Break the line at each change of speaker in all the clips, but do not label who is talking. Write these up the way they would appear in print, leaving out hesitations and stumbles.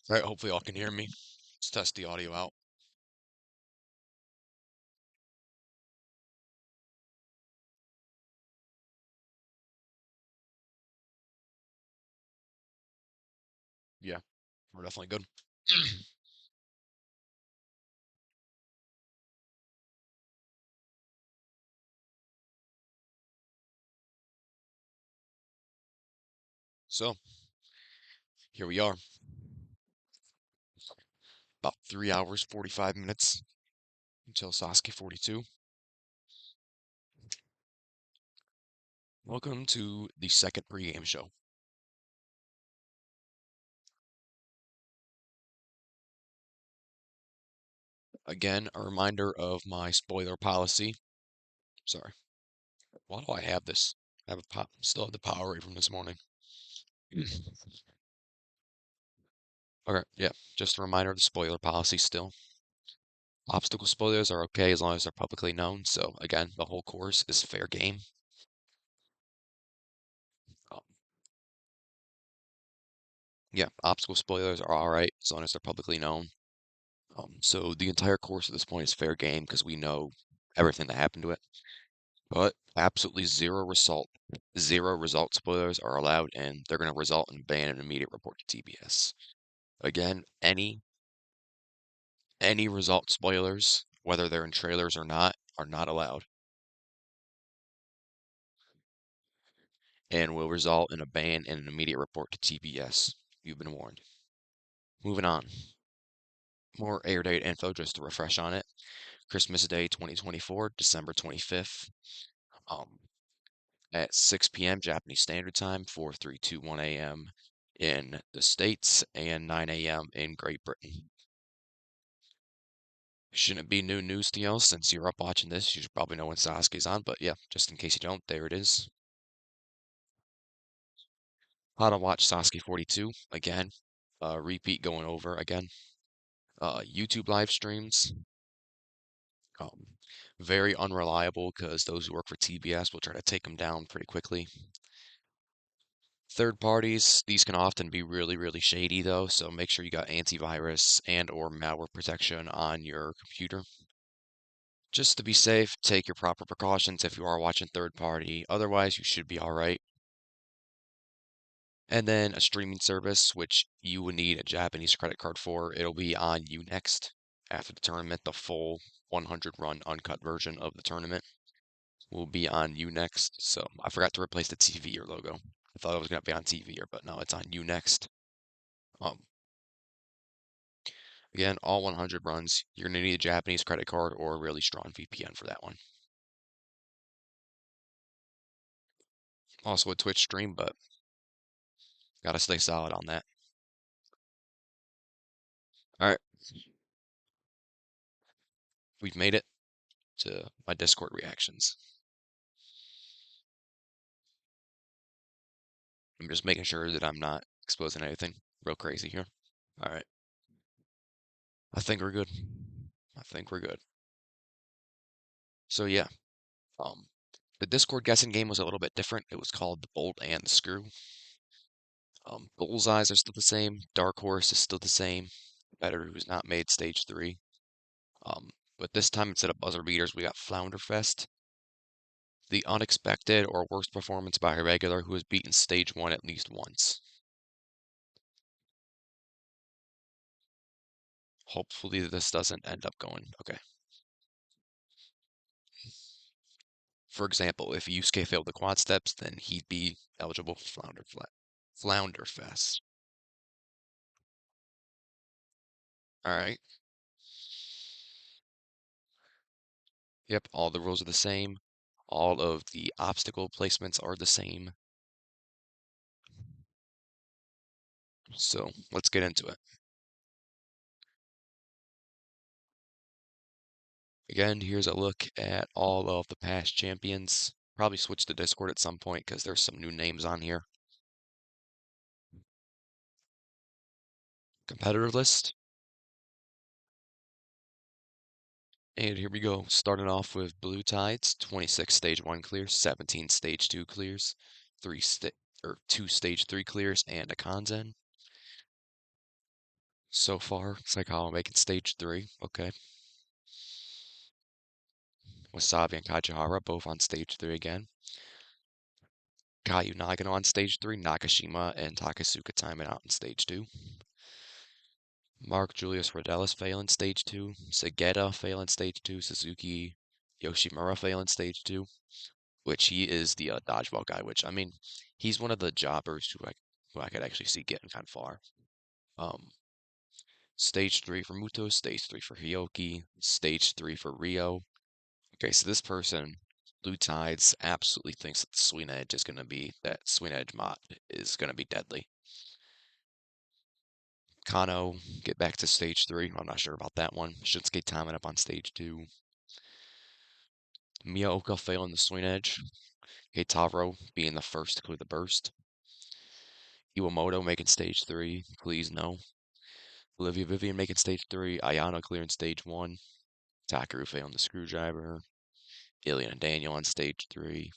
All right, hopefully y'all can hear me. Let's test the audio out. Yeah, we're definitely good. So, here we are. About 3 hours, 45 minutes until Sasuke 42. Welcome to the second pregame show. Again, a reminder of my spoiler policy. Sorry, why do I have this? I have still have the Powerade from this morning. Okay, yeah, just a reminder of the spoiler policy still. Obstacle spoilers are okay as long as they're publicly known. So again, the whole course is fair game. Um, yeah, obstacle spoilers are all right as long as they're publicly known. So the entire course at this point is fair game because we know everything that happened to it. But absolutely zero result spoilers are allowed, and they're going to result in ban and immediate report to TBS. Again, any result spoilers, whether they're in trailers or not, are not allowed, and will result in a ban and an immediate report to TBS. You've been warned. Moving on. More air date info just to refresh on it. Christmas Day 2024, December 25th. Um, at 6 p.m. Japanese Standard Time, 4321 a.m. in the States, and 9 a.m. in Great Britain. Shouldn't be new news to y'all since you're up watching this. You should probably know when Sasuke's on, but yeah, just in case you don't, there it is. How to watch Sasuke 42 again. Repeat going over again. YouTube live streams. Um, very unreliable because those who work for TBS will try to take them down pretty quickly. Third parties, these can often be really, really shady though, so make sure you got antivirus and or malware protection on your computer. Just to be safe, take your proper precautions if you are watching third party. Otherwise, you should be all right. And then a streaming service, which you would need a Japanese credit card for. It'll be on Unext after the tournament. The full 100 run uncut version of the tournament will be on Unext. So I forgot to replace the TV or logo. I thought it was going to be on TV or, but no, it's on Unext. Um, Again, all 100 runs, you're going to need a Japanese credit card or a really strong VPN for that one. Also a Twitch stream, but got to stay solid on that. All right, we've made it to my Discord reactions. I'm just making sure that I'm not exposing anything real crazy here. All right, I think we're good. I think we're good. So yeah, um, the Discord guessing game was a little bit different. It was called the Bolt and the Screw. Bullseyes are still the same. Dark Horse is still the same. Better who's not made stage 3. But this time instead of buzzer beaters, we got Flounderfest, the unexpected or worst performance by a regular who has beaten stage 1 at least once. Hopefully this doesn't end up going. Okay. For example, if Yusuke failed the quad steps, then he'd be eligible for Flounderfest. All right. Yep, all the rules are the same. All of the obstacle placements are the same. So let's get into it. Again, here's a look at all of the past champions. Probably switch to Discord at some point because there's some new names on here. Competitor list. And here we go. Starting off with Blue Tides, 26 stage 1 clears, 17 stage 2 clears, 2 stage 3 clears, and a Kanzen. So far, Saikawa making stage three. Okay. Wasabi and Kajihara both on stage three again. Kayu Nagano on stage three. Nakashima and Takasuka timing out in stage two. Mark Julius Rodelis failing stage two. Sageta failing stage two. Suzuki Yoshimura failing stage two, which he is the dodgeball guy, which I mean, he's one of the jobbers who I could actually see getting kind of far. Um, Stage three for Muto, stage three for Hioki, stage three for Rio. Okay, so this person, Blue Tides, absolutely thinks that the Swing Edge is gonna be that Swing Edge mod is gonna be deadly. Kano, get back to stage three. I'm not sure about that one. Shinsuke timing up on stage two. Miyaoka failing the Swing Edge. Keitaro being the first to clear the burst. Iwamoto making stage three. Please no. Olivia Vivian making stage three. Ayano clearing stage one. Takaru failing the screwdriver. Ilya and Daniel on stage three.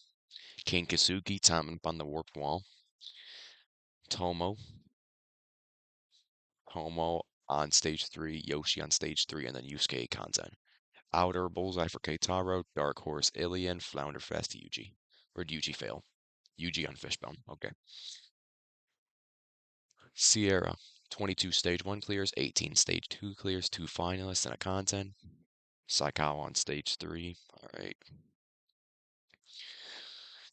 King Kasugi timing up on the warp wall. Tomo. Tomo on stage three. Yoshi on stage three. And then Yusuke Kanzen. Outer Bullseye for Keitaro. Dark Horse Ilian. Flounderfest Yuji. Or did Yuji fail? Yuji on Fishbone. Okay. Sierra. 22 stage 1 clears, 18 stage 2 clears, 2 finalists, and a content. Saikawa on stage 3. Alright.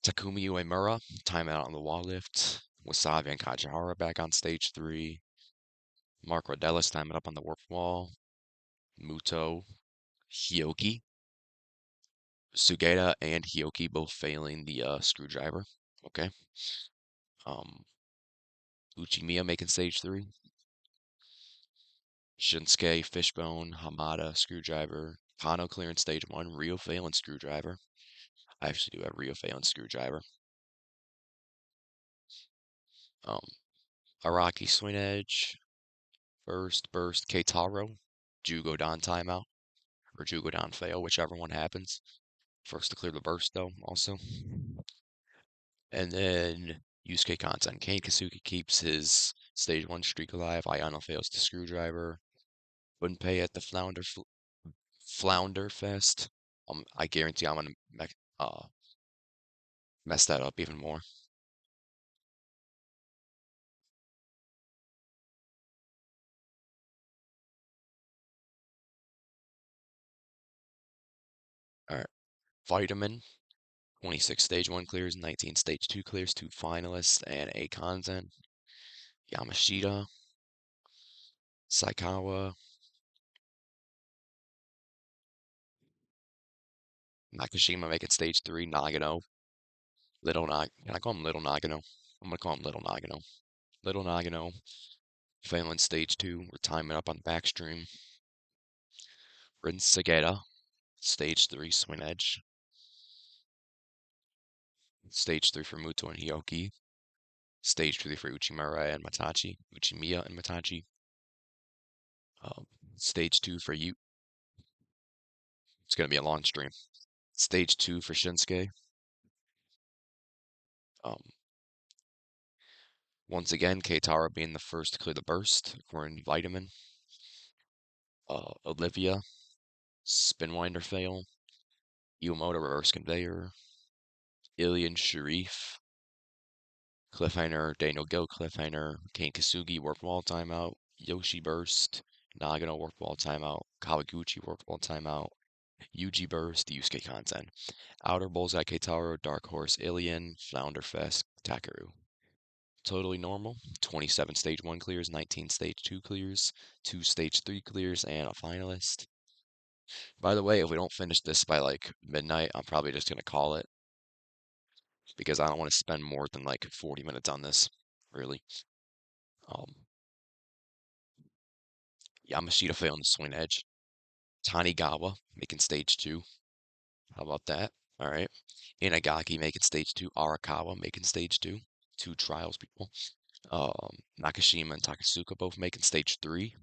Takumi Uemura, timeout on the wall lift. Wasabi and Kajihara back on stage 3. Mark Rodelis timing up on the warp wall. Muto, Hioki. Sugeta and Hioki both failing the screwdriver. Okay. Um, Uchimiya making stage 3. Shinsuke, Fishbone, Hamada, Screwdriver. Kano clearing stage 1. Rio failing Screwdriver. I actually do have Rio failing Screwdriver. Um, Araki Swing Edge. First Burst Keitaro. Jugodan timeout. Or Jugodan fail, whichever one happens. First to clear the burst, though, also. And then Yusuke Kansen. Kane Kasuki keeps his stage 1 streak alive. Ayano fails the Screwdriver. Gunpei at the Flounder Fest. I guarantee I'm gonna mess that up even more. All right. Vitamin, 26 stage 1 clears, 19 stage 2 clears, 2 finalists, and a content. Yamashita, Saikawa, Nakashima making stage 3, Nagano, can I call him Little Nagano? I'm gonna call him Little Nagano. Little Nagano, failing stage 2, we're timing up on the backstream. Rin Sageta, stage 3, Swing Edge. Stage 3 for Muto and Hioki. Stage 3 for Uchimura and Matachi. Uchimiya and Matachi. Um, Stage 2 for you. It's going to be a long stream. Stage 2 for Shinsuke. Um, Once again, Keitara being the first to clear the burst, according to Vitamin. Olivia, Spinwinder fail. Iwamoto reverse conveyor. Ilian Sharif, cliffhanger. Daniel Go cliffhanger. Kane Kasugi warp wall timeout. Yoshi burst. Nagano warp wall timeout. Kawaguchi warp wall timeout. Yuji burst. Yusuke content. Outer Bullseye Keitaro. Dark Horse Ilian. Flounderfest Takaru. Totally normal. 27 stage 1 clears, 19 stage 2 clears, 2 stage 3 clears, and a finalist. By the way, if we don't finish this by like midnight, I'm probably just going to call it because I don't want to spend more than like 40 minutes on this, really. Um, Yamashita failing the Swing Edge. Tanigawa making stage 2. How about that? All right. Inagaki making stage 2. Arakawa making stage 2. Two trials people. Nakashima and Takasuka both making stage 3.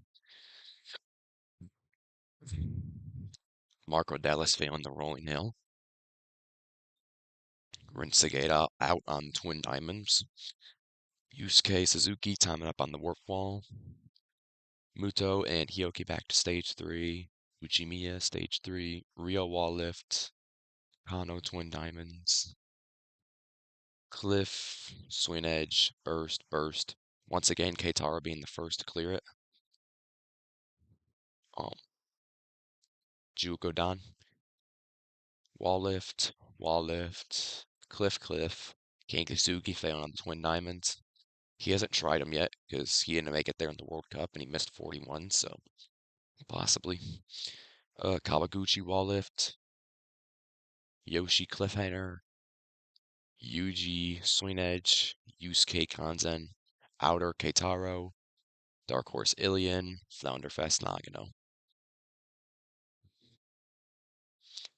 Marco Dallas failing the Rolling Hill. Rinsegata out on Twin Diamonds. Yusuke Suzuki timing up on the warp wall. Muto and Hioki back to stage 3. Uchimiya, stage 3. Rio wall lift. Kano twin diamonds. Cliff, swing edge, burst, burst. Once again, Keitaro being the first to clear it. Um, Jukodan, wall lift, cliff, cliff. Kankasugi failing on the twin diamonds. He hasn't tried them yet because he didn't make it there in the World Cup and he missed 41, so possibly. Kawaguchi wall lift, Yoshi cliffhanger, Yuji swing edge, Yusuke Kanzen, outer Keitaro, Dark Horse Ilion, Flounder Fest Nagano.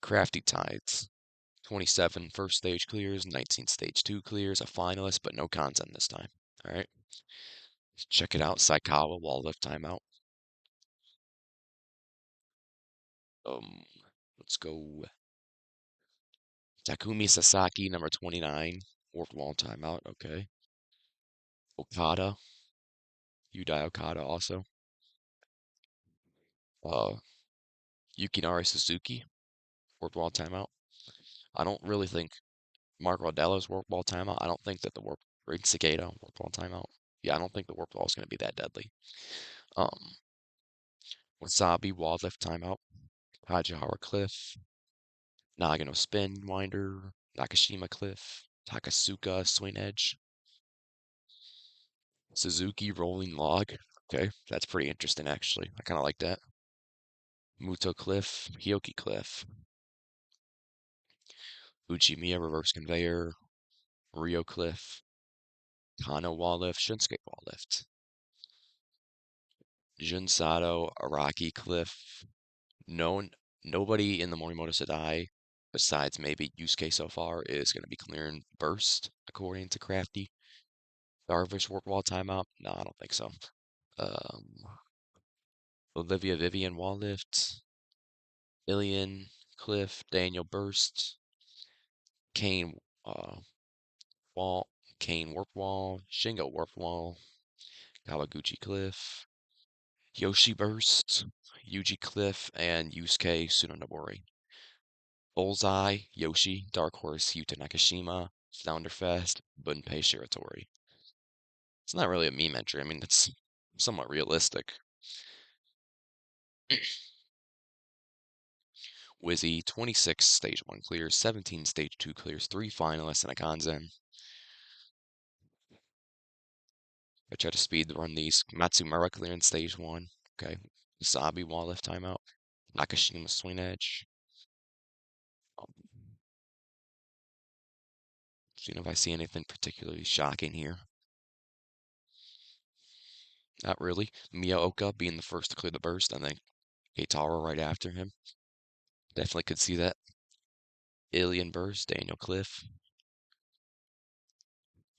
Crafty Tides. 27 first stage clears, 19 stage 2 clears, a finalist, but no Kanzen this time. Alright. Check it out. Saikawa wall lift timeout. Um, let's go. Takumi Sasaki, number 29. Warped wall timeout. Okay. Okada. Yudai Okada also. Uh, Yukinari Suzuki. Warped wall timeout. I don't really think Mark Rodello's warped wall timeout. I don't think that the warp Rin Cicada warped wall timeout. Yeah, I don't think the warped wall is going to be that deadly. Um, Wasabi wall lift timeout. Hajihara Cliff. Nagano Spin Winder. Nakashima Cliff. Takasuka Swing Edge. Suzuki Rolling Log. Okay, that's pretty interesting actually. I kind of like that. Muto Cliff, Hioki Cliff, Uchimiya Reverse Conveyor, Rio Cliff, Kano Wall Lift, Shinsuke Wall Lift, Junsato Araki Cliff. No, nobody in the Morimoto Sedai besides maybe Yusuke so far is going to be clearing Burst, according to Crafty. Darvish Warp Wall Timeout? No, I don't think so. Um, Olivia Vivian Wall Lift, Ilian Cliff, Daniel Burst, Kane Wall, Kane Warp Wall, Shingo Warp Wall, Kawaguchi Cliff, Yoshi Burst, Yuji Cliff, and Yusuke Tsunonobori. Bullseye, Yoshi, Dark Horse, Yuta Nakashima, Flounderfest, Bunpei Shiratori. It's not really a meme entry. I mean, it's somewhat realistic. Wizzy, 26 stage 1 clears, 17 stage 2 clears, 3 finalists, and a Kanzen. I try to speed run these. Matsumura clearing stage 1. Okay. Sabi wall lift timeout. Nakashima swing edge. Um, seeing if I see anything particularly shocking here. Not really. Miyaoka being the first to clear the burst, and then Keitaro right after him. Definitely could see that. Alien burst, Daniel Cliff.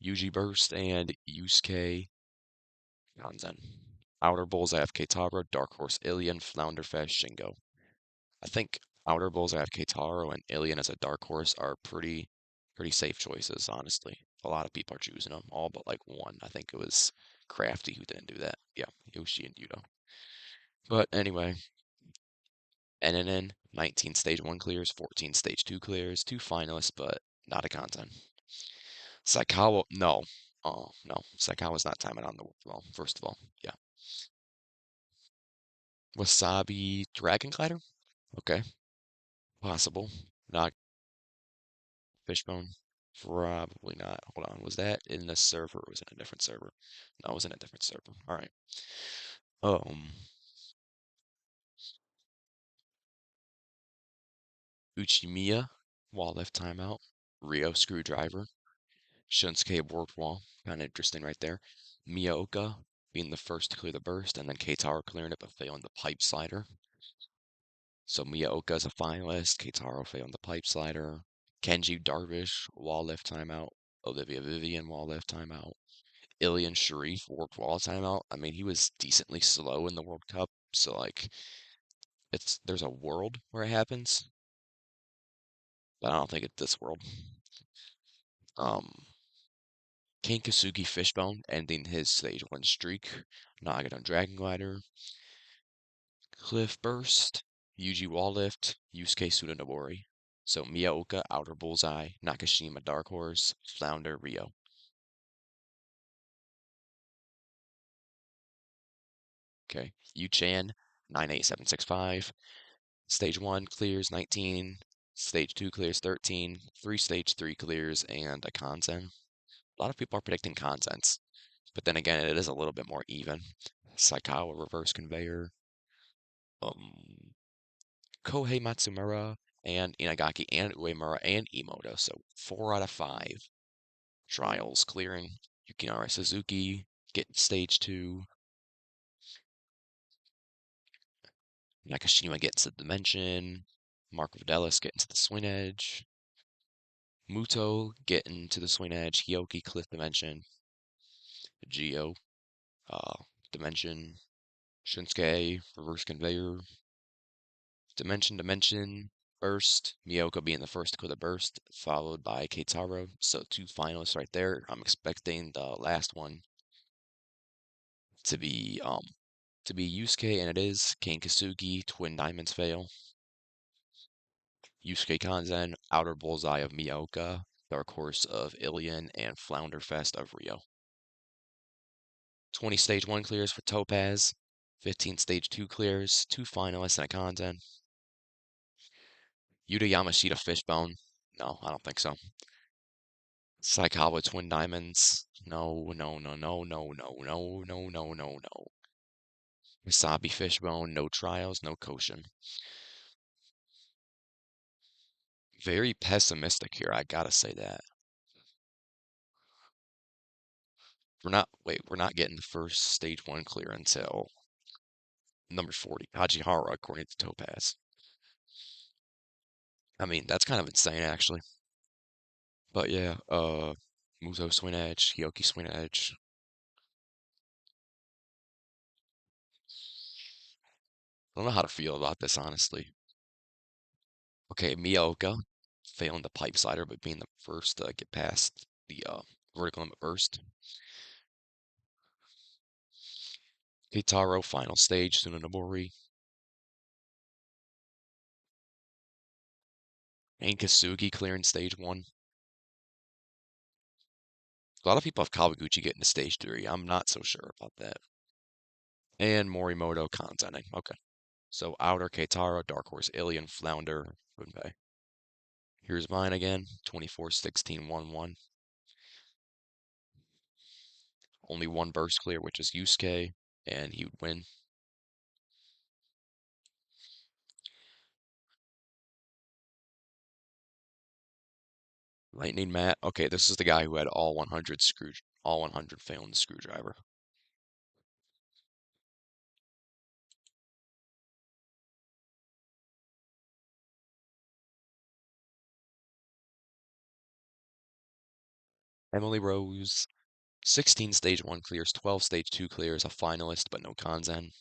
Yuji burst, and Yusuke Kanzen. Outer Bulls, I have Keitaro, Dark Horse Alien, Flounderfest, Shingo. I think Outer Bulls, I have Keitaro, and Alien as a Dark Horse are pretty safe choices, honestly. A lot of people are choosing them, all but like one. I think it was Crafty who didn't do that. Yeah, Yoshi and Yudo. But anyway, NNN, 19 stage 1 clears, 14 stage 2 clears, 2 finalists, but not a content. Saikawa, no. Oh, no. Saikawa's not timing on the well, first of all. Yeah. Wasabi Dragon Glider? Okay. Possible. Not Fishbone. Probably not. Hold on. Was that in the server or was it in a different server? No, it was in a different server. All right. Um, Uchimiya, wall lift timeout. Rio screwdriver. Shunsuke warp wall. Kind of interesting right there. Miyaoka being the first to clear the burst, and then Keitaro clearing it but failing the pipe slider. So Miyaoka is a finalist. Keitaro failing the pipe slider. Kenji Darvish, wall lift timeout. Olivia Vivian, wall lift timeout. Ilian Sharif, warped wall timeout. I mean, he was decently slow in the World Cup, so like there's a world where it happens, but I don't think it's this world. Um, Kasugi Fishbone, ending his stage 1 streak. Nagano Dragon Glider. Cliff Burst. Yuji Wall Lift. Yusuke Tsunenobori. So Miyaoka, Outer Bullseye. Nakashima, Dark Horse. Flounder, Rio. Okay. Yu-chan, 98765. Stage 1 clears 19. Stage 2 clears 13. 3 Stage 3 clears, and a Kanzen. A lot of people are predicting Kanzens. But then again, it is a little bit more even. Saikawa, Reverse Conveyor. Kohei Matsumura, and Inagaki, and Uemura, and Emoto. So 4 out of 5 trials clearing. Yukinara Suzuki getting stage 2. Nakashima gets the Dimension. Mark Videlis getting to the Swing Edge. Muto getting to the Swing Edge. Hioki Cliff Dimension. Geo Dimension. Shinsuke Reverse Conveyor. Dimension, Burst, Miyoka being the first to go to Burst, followed by Keitaro. So 2 finalists right there. I'm expecting the last one to be Yusuke, and it is. Kane Kasugi, Twin Diamonds fail. Yusuke Kanzen, Outer Bullseye of Miyoka, Dark Horse of Ilion, and Flounder Fest of Rio. 20 stage 1 clears for Topaz, 15 stage 2 clears, 2 finalists and a Kanzen. Yuta Yamashita Fishbone. No, I don't think so. Saikawa Twin Diamonds. No, no, no, no, no, no, no, no, no, no, no. Wasabi Fishbone, no trials, no Koshin. Very pessimistic here, I gotta say that. We're not getting the first stage 1 clear until number 40, Kajihara, according to Topaz. I mean, that's kind of insane, actually. But yeah, Muzo Swing Edge, Hioki Swing Edge. I don't know how to feel about this, honestly. Okay, Miyoka failing the pipe slider, but being the first to get past the vertical limit burst. Keitaro, final stage, Tsunenobori. And Kasugi clearing stage 1. A lot of people have Kawaguchi getting to stage 3. I'm not so sure about that. And Morimoto Kanzening. Okay. So Outer, Keitaro, Dark Horse, Alien, Flounder, Runpei. Here's mine again. 24, 16, 1, 1. Only one burst clear, which is Yusuke, and he would win. Lightning Matt. Okay, this is the guy who had all 100 failing the screwdriver. Emily Rose, 16 stage 1 clears, 12 stage 2 clears, a finalist, but no Kanzen.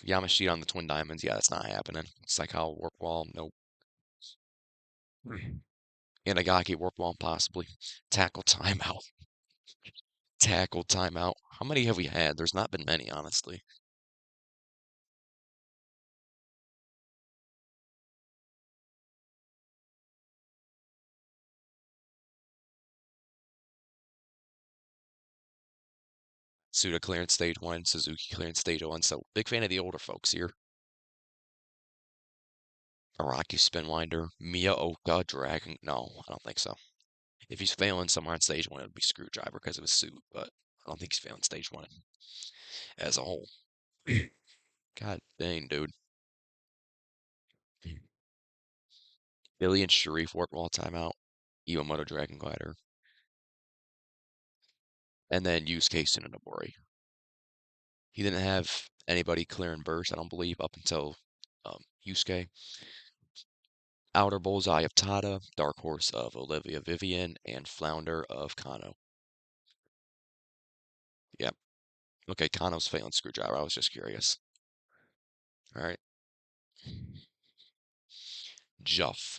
Yamashita on the Twin Diamonds, yeah, that's not happening. Saikawa Warp Wall, nope. Inagaki Warp Wall, possibly. Tackle Timeout. Tackle Timeout. How many have we had? There's not been many, honestly. Suda clearance stage 1, Suzuki clearance stage 1, so big fan of the older folks here. Araki Spinwinder, Miyaoka Dragon. No, I don't think so. If he's failing somewhere on stage 1, it would be Screwdriver because of his suit, but I don't think he's failing stage 1 as a whole. God dang, dude. Billy and Sharif Warp Wall timeout. Iwamoto Dragon Glider. And then Yusuke Tsunenobori. He didn't have anybody clearing burst, I don't believe, up until Yusuke. Outer Bullseye of Tada, Dark Horse of Olivia Vivian, and Flounder of Kano. Yep. Okay, Kano's failing Screwdriver. I was just curious. All right. Juff.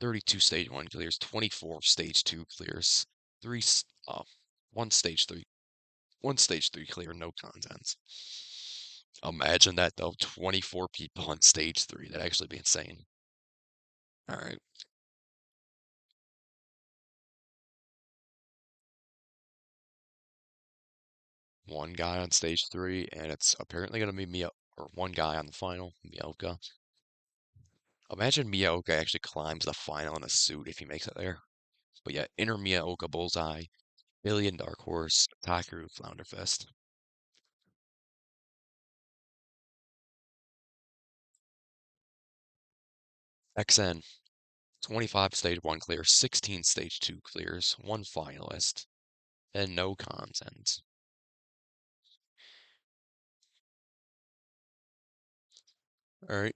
32 stage 1 clears, 24 stage 2 clears, three one stage 3, one stage 3 clear, no contents. Imagine that though, 24 people on stage 3. That'd actually be insane. All right, one guy on stage 3, and it's apparently gonna be Mia or one guy on the final, Miyoka. Imagine Miyaoka actually climbs the final in a suit if he makes it there. But yeah, Inner Miyaoka Bullseye, Billion Dark Horse, Takeru Flounderfest. XN, 25 stage 1 clears, 16 stage 2 clears, one finalist, and no content. Alright,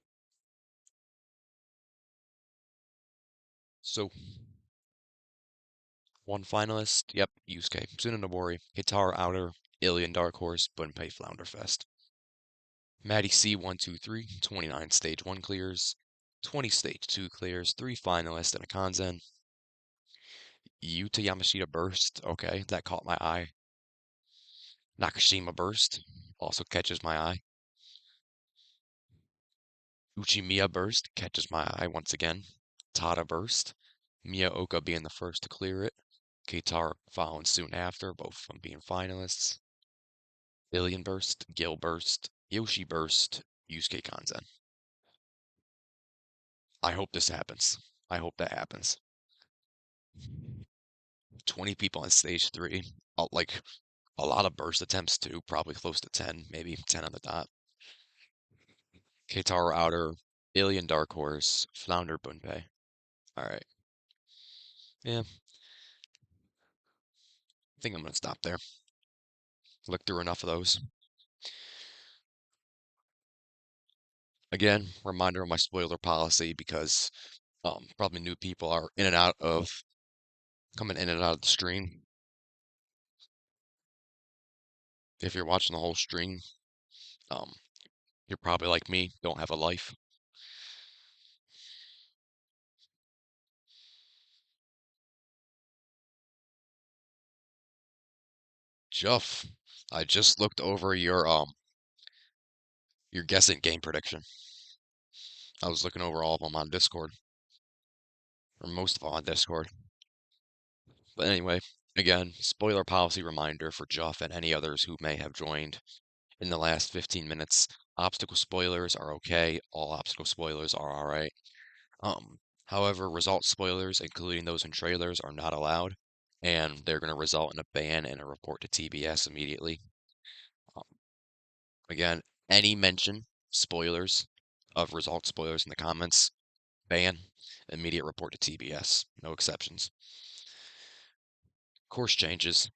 so one finalist, yep, Yusuke, Tsunenobori, Guitar Outer, Alien Dark Horse, Bunpei Flounderfest. Maddie C 123, 29 stage 1 clears, 20 stage 2 clears, 3 finalists, and a Kanzen. Yuta Yamashita Burst, okay, that caught my eye. Nakashima Burst also catches my eye. Uchimiya Burst catches my eye once again. Tada Burst, Miyaoka being the first to clear it. Keitaro following soon after, both of them being finalists. Billion Burst, Gil Burst, Yoshi Burst, Yusuke Kanzen. I hope this happens. I hope that happens. 20 people on stage 3. Like a lot of burst attempts too, probably close to 10, maybe 10 on the dot. Keitaro Outer, Alien Dark Horse, Flounder Bunpei. Alright. Yeah, I think I'm gonna stop there. Look through enough of those. Again, reminder of my spoiler policy because probably new people are in and out of coming in and out of the stream. If you're watching the whole stream, um, you're probably like me, don't have a life. Jeff, I just looked over your guessing game prediction. I was looking over all of them on Discord, or most of them on Discord. But anyway, again, spoiler policy reminder for Jeff and any others who may have joined in the last 15 minutes. Obstacle spoilers are okay. All obstacle spoilers are alright. However, result spoilers, including those in trailers, are not allowed, and they're going to result in a ban and a report to TBS immediately. Um, again, any mention spoilers of result spoilers in the comments, ban, immediate report to TBS. No exceptions. Course changes.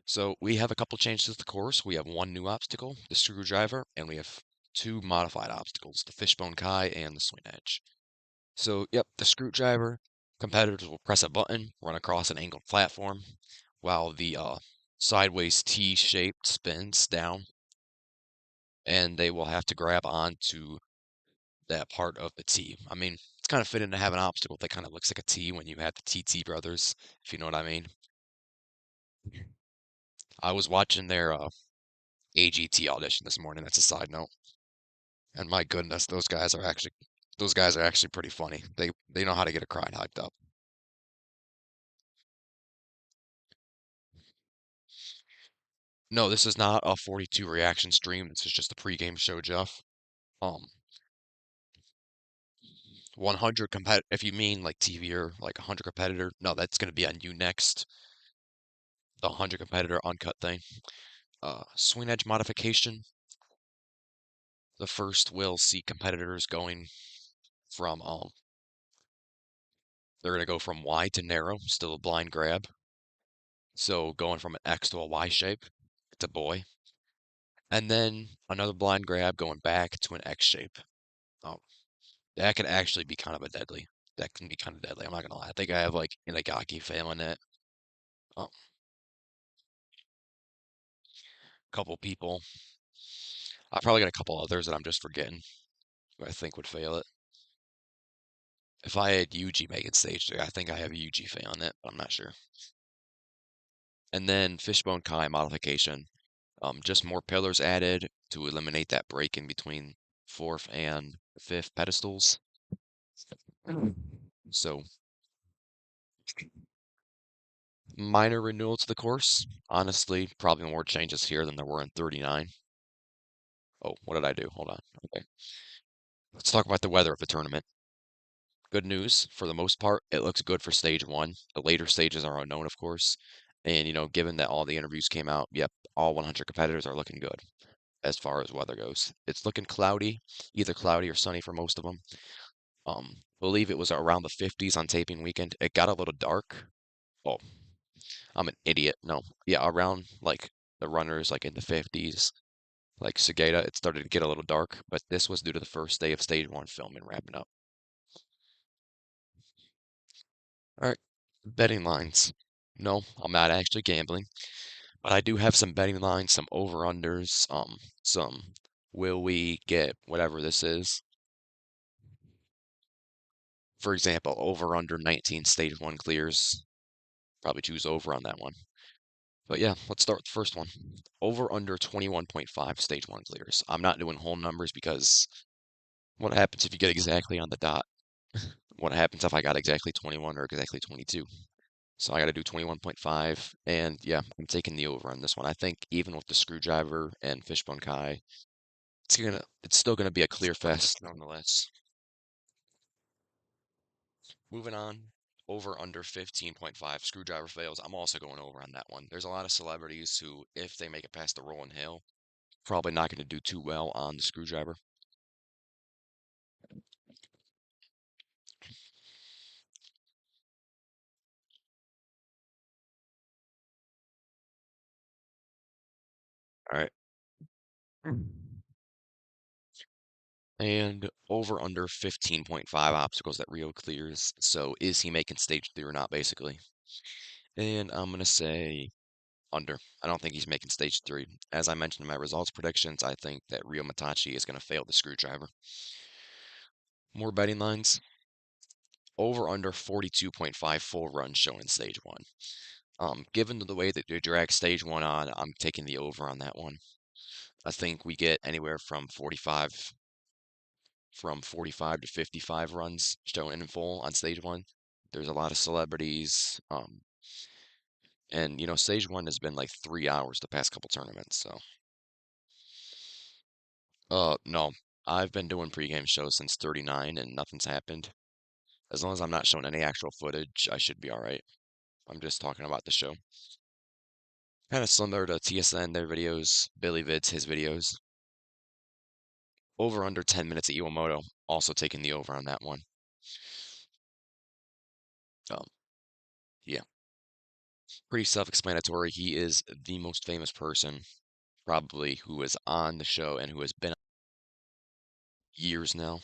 So we have a couple changes to the course. We have one new obstacle, the screwdriver, and we have two modified obstacles, the fishbone kai and the swing edge. So, yep, the screwdriver, competitors will press a button, run across an angled platform, while the sideways T-shaped spins down, and they will have to grab onto that part of the T. I mean, it's kind of fitting to have an obstacle that kind of looks like a T when you had the TT brothers, if you know what I mean. I was watching their AGT audition this morning. That's a side note. And my goodness, those guys are actually pretty funny. They know how to get a crowd hyped up. No, this is not a 42 reaction stream. This is just a pregame show, Jeff. Um, 100 compet if you mean like TV or like 100 competitor, no, that's gonna be on you next. The 100 competitor uncut thing. Swing edge modification. The first will see competitors going from they're gonna go from wide to narrow, still a blind grab. So going from an X to a Y shape, it's a boy. And then another blind grab going back to an X shape. Um, that could actually be kind of a deadly. That can be kind of deadly. I'm not gonna lie. I think I have like Inagaki failing it. A couple people. I probably got a couple others that I'm just forgetting who I think would fail it. If I had Yuji making stage 3, I think I have Yuji Fei on it, but I'm not sure. And then Fishbone Kai modification. Just more pillars added to eliminate that break in between fourth and fifth pedestals. So minor renewal to the course. Honestly, probably more changes here than there were in 39. Oh, what did I do? Hold on. Okay. Let's talk about the weather of the tournament. Good news, for the most part, it looks good for stage one. The later stages are unknown, of course. And, given that all the interviews came out, yep, all 100 competitors are looking good as far as weather goes. It's looking cloudy, either cloudy or sunny for most of them. Believe it was around the 50s on taping weekend. It got a little dark. Oh, I'm an idiot. No, yeah, around like the runners, like in the 50s, like Sageda, it started to get a little dark, but this was due to the first day of stage one filming wrapping up. All right, betting lines. No, I'm not actually gambling, but I do have some betting lines, some over-unders, some will we get whatever this is. For example, over under 19 stage one clears. Probably choose over on that one. But yeah, let's start with the first one. Over under 21.5 stage one clears. I'm not doing whole numbers because what happens if you get exactly on the dot? What happens if I got exactly 21 or exactly 22? So I got to do 21.5. And yeah, I'm taking the over on this one. I think even with the screwdriver and fishbone kai, it's still gonna be a clear fest nonetheless. Moving on, over under 15.5 screwdriver fails. I'm also going over on that one. There's a lot of celebrities who, if they make it past the roll and hill, probably not going to do too well on the screwdriver. All right. And over under 15.5 obstacles that Rio clears. So is he making stage 3 or not, basically? And I'm going to say under. I don't think he's making stage 3. As I mentioned in my results predictions, I think that Rio Matachi is going to fail the screwdriver. More betting lines. Over under 42.5 full runs shown in stage 1. Given the way that they drag stage 1 on, I'm taking the over on that one. I think we get anywhere from 45 to 55 runs shown in full on stage 1. There's a lot of celebrities, and stage 1 has been like 3 hours the past couple tournaments. So, no, I've been doing pregame shows since 39 and nothing's happened. As long as I'm not showing any actual footage, I should be all right. I'm just talking about the show. Kind of similar to TSN, their videos, Billy Vids, his videos. Over under 10 minutes at Iwamoto, also taking the over on that one. Um, yeah, pretty self-explanatory. He is the most famous person, probably, who is on the show and who has been years now.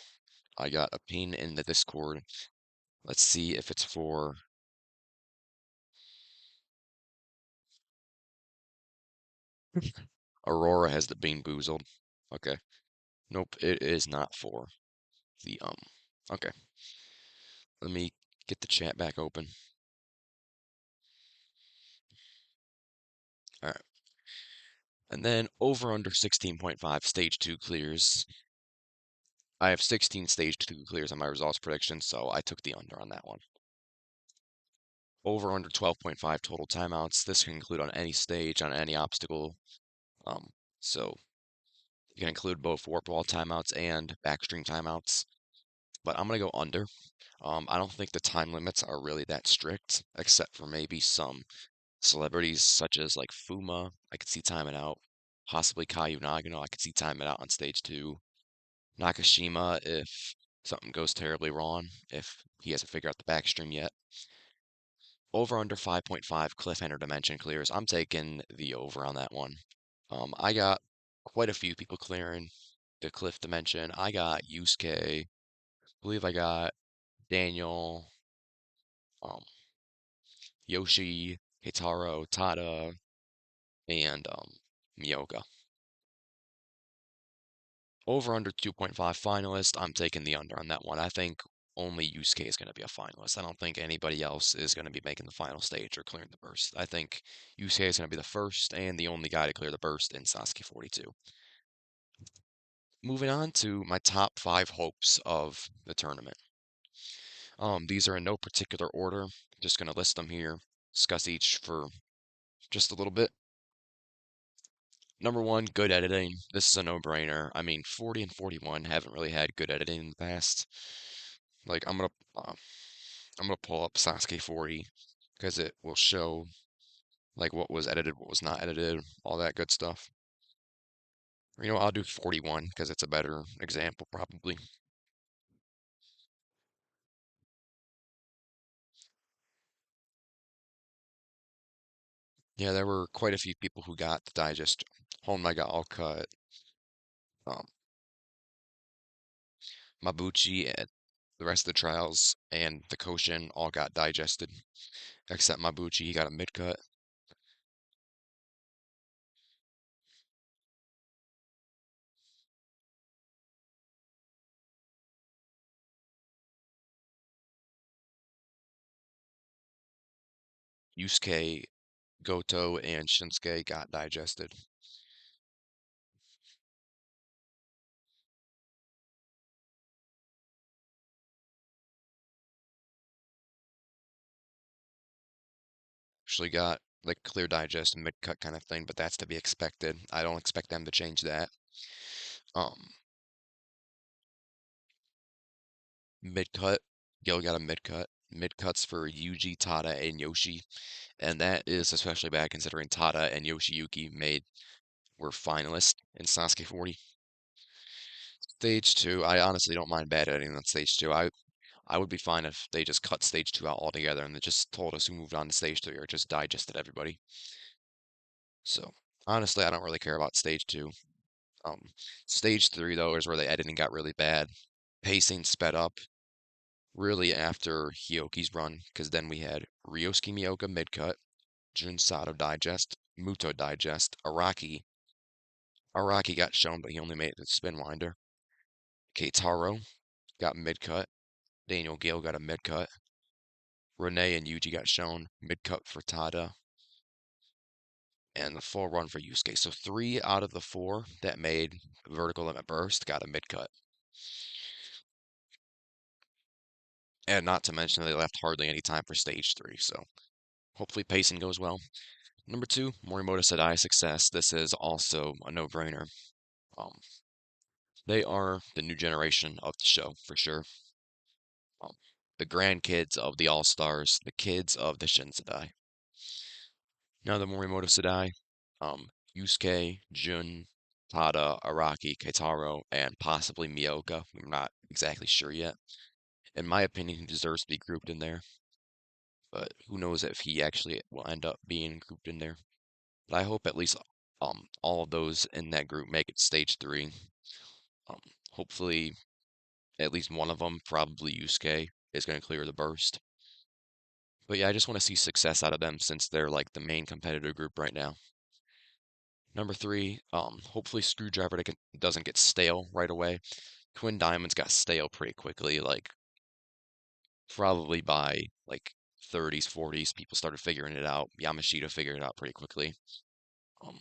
I got a pin in the Discord. Let's see if it's for Aurora has the Bean Boozled. Okay. Nope, it is not for the okay. Let me get the chat back open. All right. And then over under 16.5 stage 2 clears. I have 16 stage 2 clears on my results prediction, so I took the under on that one. Over under 12.5 total timeouts. This can include on any stage, on any obstacle. So you can include both warp wall timeouts and backstream timeouts. But I'm gonna go under. I don't think the time limits are really that strict, except for maybe some celebrities such as like Fuma. I could see timing out. Possibly Caillou Nagano. I could see timing out on stage 2. Nakashima if something goes terribly wrong, if he hasn't figured out the backstream yet. Over under 5.5 cliffhanger dimension clears. I'm taking the over on that one. I got quite a few people clearing the cliff dimension. I got Yusuke, I believe I got Daniel, um, Yoshi, Hitaro, Tada, and Miyoka. Over under 2.5 finalist. I'm taking the under on that one. I think only Yusuke is going to be a finalist. I don't think anybody else is going to be making the final stage or clearing the burst. I think Yusuke is going to be the first and the only guy to clear the burst in Sasuke 42. Moving on to my top five hopes of the tournament. These are in no particular order. Just going to list them here, discuss each for just a little bit. Number one, good editing. This is a no-brainer. I mean, 40 and 41 haven't really had good editing in the past. Like, I'm gonna pull up Sasuke 40 because it will show like what was edited, what was not edited, all that good stuff. I'll do 41 because it's a better example probably. Yeah, there were quite a few people who got the digest. Honma got all cut. Um, Mabuchi and the rest of the trials and the Koshin all got digested, except Mabuchi, he got a mid cut. Yusuke, Goto, and Shinsuke got digested. Actually got like clear digest and mid cut kind of thing, but that's to be expected. I don't expect them to change that. Um, Mid cut, Gil got a mid cut. Mid cuts for Yuji, Tada, and Yoshi, and that is especially bad considering Tada and Yoshiyuki were finalists in Sasuke 40. Stage two, I honestly don't mind bad editing on stage two. I would be fine if they just cut stage two out altogether and they just told us who moved on to stage three or just digested everybody. So honestly, I don't really care about stage two. Stage three though is where the editing got really bad. Pacing sped up really after Hyoki's run, because then we had Ryosuke Miyoka mid-cut, Jun Sato digest, Muto digest, Araki. Araki got shown, but he only made it to Spin Winder. Keitaro got mid-cut. Daniel Gale got a mid-cut. Renee and Yuji got shown mid-cut for Tada, and the full run for Yusuke. So three out of the four that made vertical limit burst got a mid-cut. And not to mention they left hardly any time for stage three, so hopefully pacing goes well. Number two, Morimoto Sadai success. This is also a no-brainer. Um, they are the new generation of the show for sure. Um, the grandkids of the All-Stars, the kids of the Shinsadai. Now the Morimoto Sadai, Yusuke, Jun, Tada, Araki, Keitaro, and possibly Miyoka. We're not exactly sure yet. In my opinion, he deserves to be grouped in there, but who knows if he actually will end up being grouped in there. But I hope at least all of those in that group make it stage three. Um, Hopefully at least one of them, probably Yusuke, is going to clear the burst. But yeah, I just want to see success out of them since they're like the main competitor group right now. Number three, hopefully Screwdriver doesn't get stale right away. Twin Diamonds got stale pretty quickly, like probably by like 30s, 40s, people started figuring it out. Yamashita figured it out pretty quickly. Um,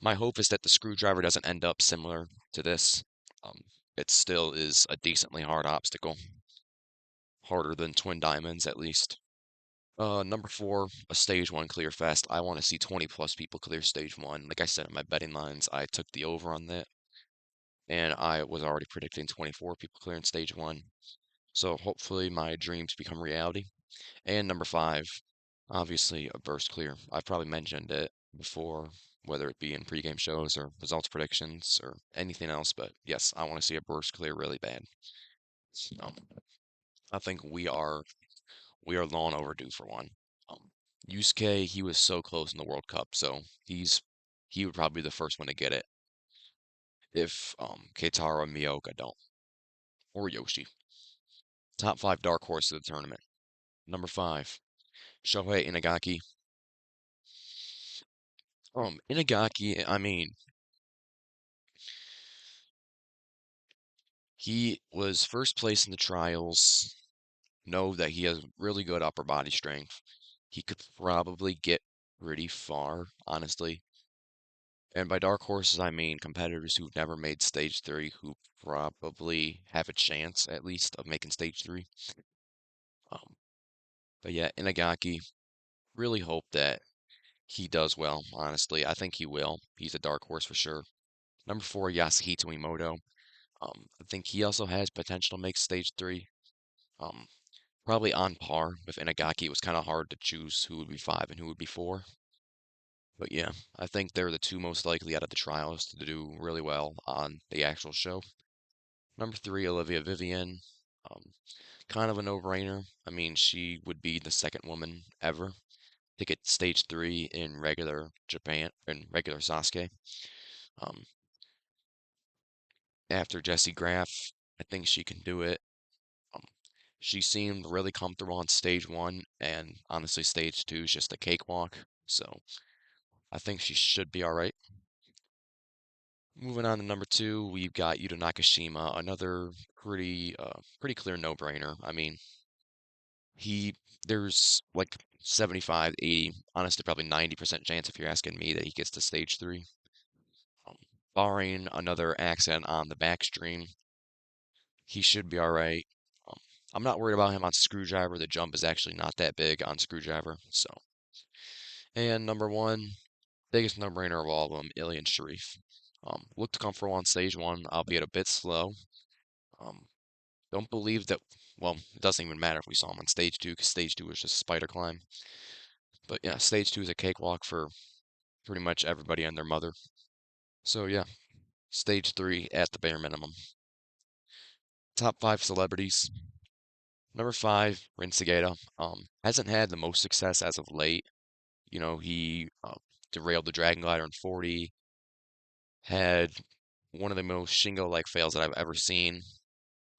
my hope is that the Screwdriver doesn't end up similar to this. Um, it still is a decently hard obstacle, harder than Twin Diamonds at least. Number four, a stage one clear fest. I want to see 20 plus people clear stage one. Like I said in my betting lines, I took the over on that, and I was already predicting 24 people clearing stage one. So hopefully my dreams become reality. And number five, obviously a burst clear. I've probably mentioned it before, whether it be in pregame shows or results predictions or anything else, but yes, I want to see a burst clear really bad. So I think we are long overdue for one. Yusuke, he was so close in the World Cup, so he would probably be the first one to get it if Keitaro and Miyoka don't, or Yoshi. Top five dark horse of the tournament. Number five, Shohei Inagaki. Inagaki, I mean, he was first place in the trials. know that he has really good upper body strength. He could probably get pretty far, honestly. And by dark horses, I mean competitors who've never made stage three who probably have a chance, at least, of making stage three. Um, but yeah, Inagaki, really hope that he does well, honestly. I think he will. He's a dark horse for sure. Number four, Yasuhito Imoto. I think he also has potential to make stage three. Um, Probably on par with Inagaki. It was kind of hard to choose who would be five and who would be four. But yeah, I think they're the two most likely out of the trials to do really well on the actual show. Number three, Olivia Vivian. Um, Kind of a no-brainer. I mean, she would be the second woman ever to get stage three in regular Japan, in regular Sasuke. Um, After Jessie Graff, I think she can do it. Um, she seemed really comfortable on stage one, and honestly, stage two is just a cakewalk. So I think she should be all right. Moving on to number two, we've got Yuta Nakashima, another pretty clear no-brainer. I mean, he there's like 75, 80, honestly probably 90% chance if you're asking me that he gets to stage three. Um, Barring another accident on the backstream, he should be all right. Um, I'm not worried about him on Screwdriver. The jump is actually not that big on Screwdriver. So, and number one, biggest no-brainer of all of them, Ilian Sharif. Looked comfortable on stage one, albeit a bit slow. Um, don't believe that. Well, it doesn't even matter if we saw him on stage two, because stage two was just a spider climb. But yeah, stage two is a cakewalk for pretty much everybody and their mother. So yeah, stage three at the bare minimum. Top five celebrities. Number five, Rin Segata. Hasn't had the most success as of late. You know, he derailed the Dragon Glider in 40, had one of the most Shingo-like fails that I've ever seen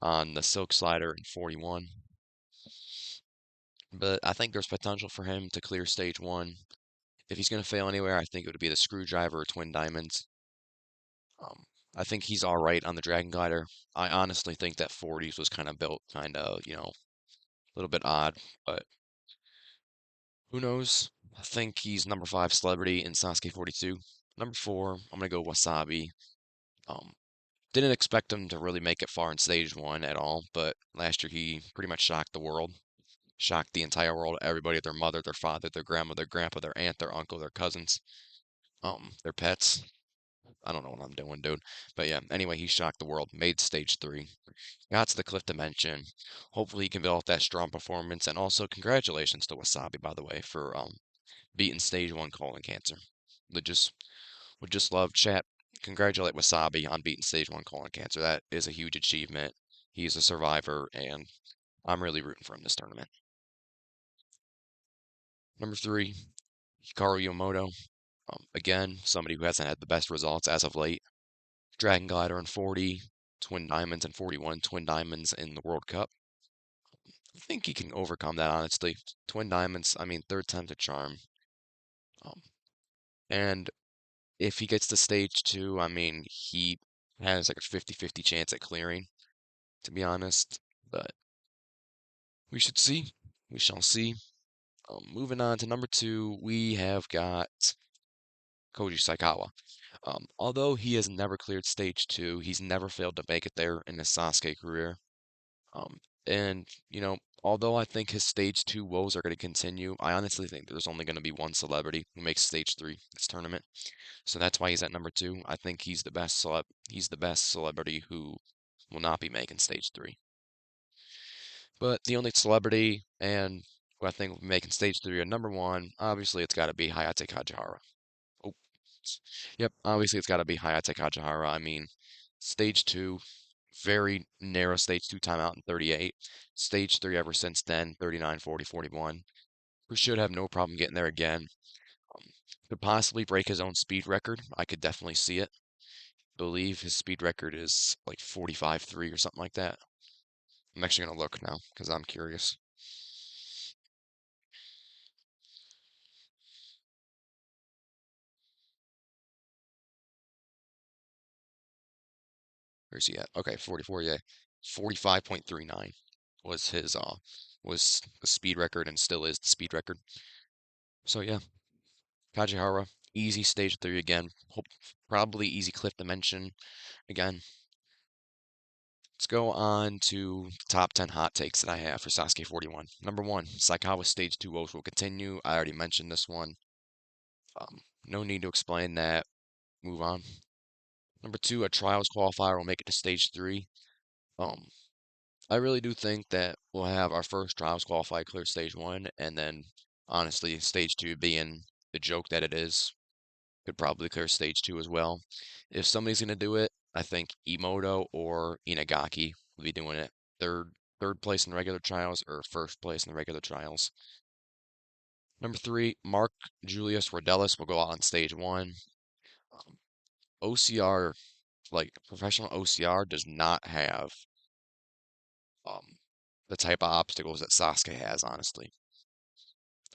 on the Silk Slider in 41. But I think there's potential for him to clear stage one. If he's going to fail anywhere, I think it would be the Screwdriver or Twin Diamonds. Um, I think he's all right on the Dragon Glider. I honestly think that 40s was kind of built a little bit odd, but who knows? I think he's number five celebrity in Sasuke 42. Number four, I'm gonna go Wasabi. Um, didn't expect him to really make it far in stage one at all, but last year he pretty much shocked the world, shocked the entire world, everybody, their mother, their father, their grandma, their grandpa, their aunt, their uncle, their cousins, their pets. I don't know what I'm doing, dude. But yeah, anyway, he shocked the world, made stage three, got to the Cliff Dimension. Hopefully he can build that strong performance. And also congratulations to Wasabi, by the way, for beating stage one colon cancer. Would just love chat. Congratulate Wasabi on beating stage one colon cancer. That is a huge achievement. He's a survivor, and I'm really rooting for him this tournament. Number three, Hikaru Yamamoto. Again, somebody who hasn't had the best results as of late. Dragon Glider in 40, Twin Diamonds in 41, Twin Diamonds in the World Cup. I think he can overcome that, honestly. Twin Diamonds, I mean, third time's a charm. Um, and if he gets to stage two, I mean, he has like a 50-50 chance at clearing, to be honest. But we should see. We shall see. Moving on to number two, we have got Koji Saikawa. Although he has never cleared stage two, he's never failed to make it there in his Sasuke career. And, although I think his stage two woes are going to continue, I honestly think there's only going to be one celebrity who makes stage three this tournament. So that's why he's at number two. I think he's the best celebrity who will not be making stage three. But the only celebrity and who I think will be making stage three at number one, obviously it's got to be Hayate Kajihara. Oh, yep, obviously it's got to be Hayate Kajihara. I mean, stage two, very narrow stage two timeout in 38. Stage three ever since then, 39, 40, 41. Who should have no problem getting there again. Um, could possibly break his own speed record. I could definitely see it. Believe his speed record is like 45.3 or something like that. I'm actually gonna look now because I'm curious. Where's he at? Okay, 44, yeah. 45.39 was his was the speed record and still is the speed record. So yeah, Kajihara, easy stage 3 again. Probably easy cliff dimension again. Let's go on to the top 10 hot takes that I have for Sasuke 41. Number 1, Saikawa Stage 2 woes will continue. I already mentioned this one. No need to explain that. Move on. Number 2, a Trials qualifier will make it to Stage 3. Um, I really do think that we'll have our first Trials qualifier clear Stage 1, and then, honestly, Stage 2 being the joke that it is, could probably clear Stage 2 as well. If somebody's going to do it, I think Emoto or Inagaki will be doing it. Third place in the regular trials or first place in the regular trials. Number 3, Mark Julius Rodelis will go out on Stage 1. Um, OCR, like professional OCR, does not have um, the type of obstacles that Sasuke has, honestly.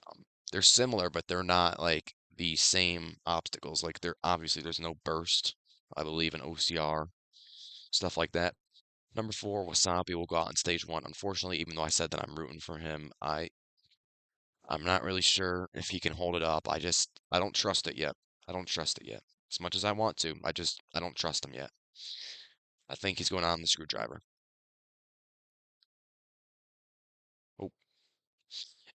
Um, they're similar, but they're not like the same obstacles. Like they're obviously there's no burst, I believe, in OCR, stuff like that. Number 4, Wasabi will go out on Stage 1. Unfortunately, even though I said that I'm rooting for him, I'm not really sure if he can hold it up. I don't trust it yet. I don't trust it yet. As much as I want to, I don't trust him yet. I think he's going on the screwdriver. Oh.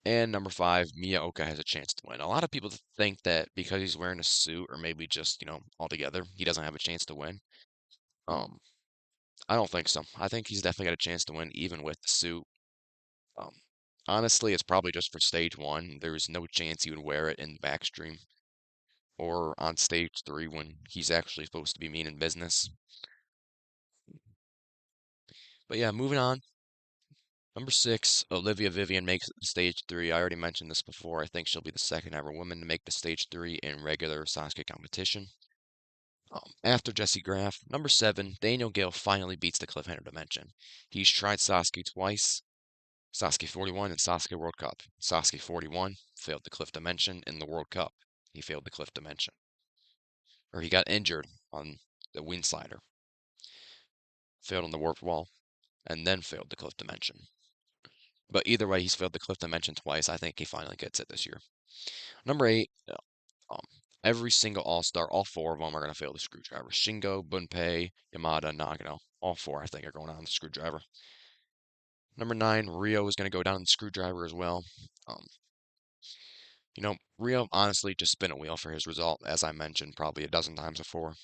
And number 5, Miyaoka has a chance to win. A lot of people think that because he's wearing a suit, or maybe just, altogether, he doesn't have a chance to win. Um, I don't think so. I think he's definitely got a chance to win, even with the suit. Um, honestly, it's probably just for Stage 1. There's no chance he would wear it in the backstream or on Stage 3 when he's actually supposed to be meaning business. But yeah, moving on. Number 6, Olivia Vivian makes it to Stage 3. I already mentioned this before. I think she'll be the second ever woman to make the Stage 3 in regular Sasuke competition. After Jesse Graff, number 7, Daniel Gale finally beats the Cliffhanger Dimension. He's tried Sasuke twice, Sasuke 41 and Sasuke World Cup. Sasuke 41 failed the Cliff Dimension in the World Cup. He failed the Cliff Dimension. Or he got injured on the Wind Slider, failed on the Warped Wall, and then failed the Cliff Dimension. But either way, he's failed the Cliff Dimension twice. I think he finally gets it this year. Number 8, um, every single All-Star, all 4 of them are going to fail the Screwdriver. Shingo, Bunpei, Yamada, Nagano. All 4, I think, are going on the Screwdriver. Number 9, Rio is going to go down the Screwdriver as well. Um, Rio honestly just spin a wheel for his result, as I mentioned probably a dozen times before.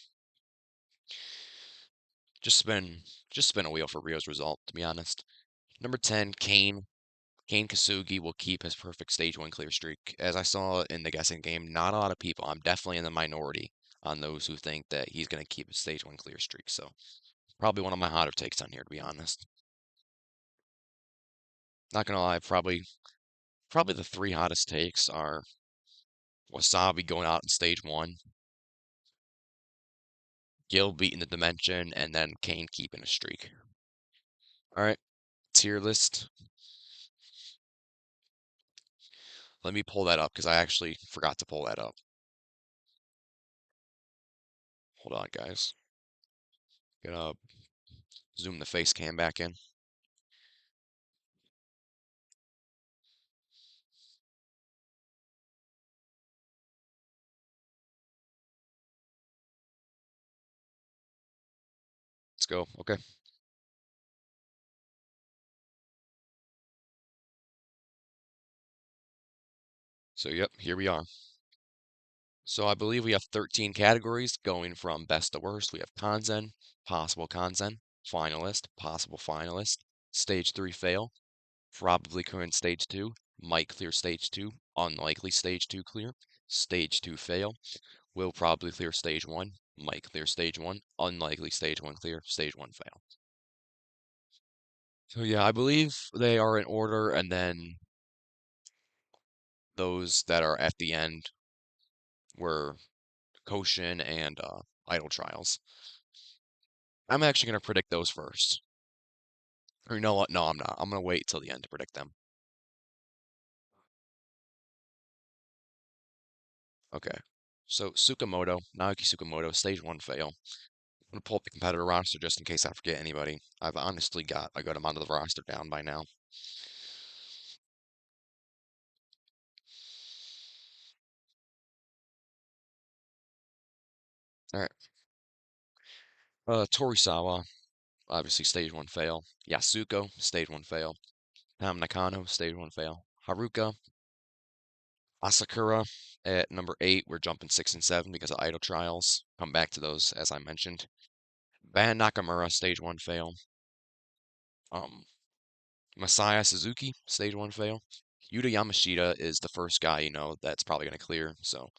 Just spin, just spin a wheel for Rio's result, to be honest. Number 10, Kane. Kane Kasugi will keep his perfect Stage 1 clear streak. As I saw in the guessing game, not a lot of people, I'm definitely in the minority on those who think that he's going to keep his Stage 1 clear streak. So, probably one of my hotter takes on here, to be honest. Not going to lie, probably the 3 hottest takes are Wasabi going out in Stage 1, Gil beating the Dimension, and then Kane keeping a streak. All right, tier list. Let me pull that up because I actually forgot to pull that up. Hold on, guys. Gonna zoom the face cam back in. Let's go. Okay. So, yep, here we are. So I believe we have 13 categories going from best to worst. We have Kanzen, possible Kanzen, finalist, possible finalist, stage 3 fail, probably current stage 2, might clear stage 2, unlikely stage 2 clear, stage 2 fail, will probably clear stage 1, might clear stage 1, unlikely stage 1 clear, stage 1 fail. So yeah, I believe they are in order, and then those that are at the end were Koshin and Idle Trials. I'm actually going to predict those first. Or you know what? No, I'm not. I'm going to wait till the end to predict them. Okay. So Tsukamoto, Naoki Tsukamoto, stage 1 fail. I'm going to pull up the competitor roster just in case I forget anybody. I've honestly got a good amount of the roster down by now. All right. Torisawa, obviously stage one fail. Yasuko, stage one fail. Tam Nakano, stage one fail. Haruka, Asakura at number 8. We're jumping 6 and 7 because of idle trials. Come back to those as I mentioned. Ban Nakamura, stage one fail. Um, Masaya Suzuki, stage one fail. Yuta Yamashita is the first guy that's probably gonna clear, so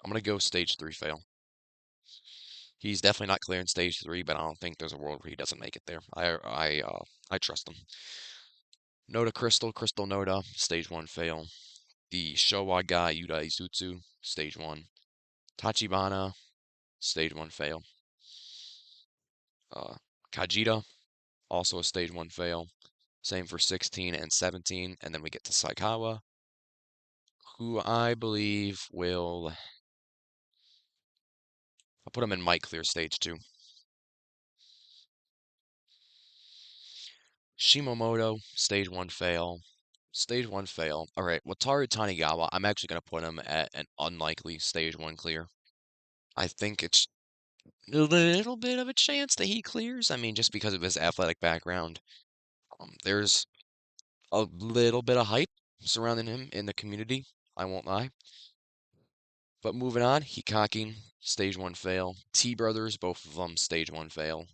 I'm gonna go stage three fail. He's definitely not clearing stage three, but I don't think there's a world where he doesn't make it there. I trust him. Noda Crystal Noda, stage one fail. The Showa guy Yuta Izutsu, stage one. Tachibana, stage one fail. Uh, Kajita, also a stage one fail. Same for 16 and 17, and then we get to Saikawa, who I believe will. I'll put him in might clear stage two. Shimomoto, stage one fail. Stage one fail. All right, Wataru Tanigawa, I'm actually going to put him at an unlikely stage one clear. I think it's a little bit of a chance that he clears. I mean, just because of his athletic background. There's a little bit of hype surrounding him in the community. I won't lie. But moving on, Hikaki, stage one fail. T Brothers, both of them, stage one fail.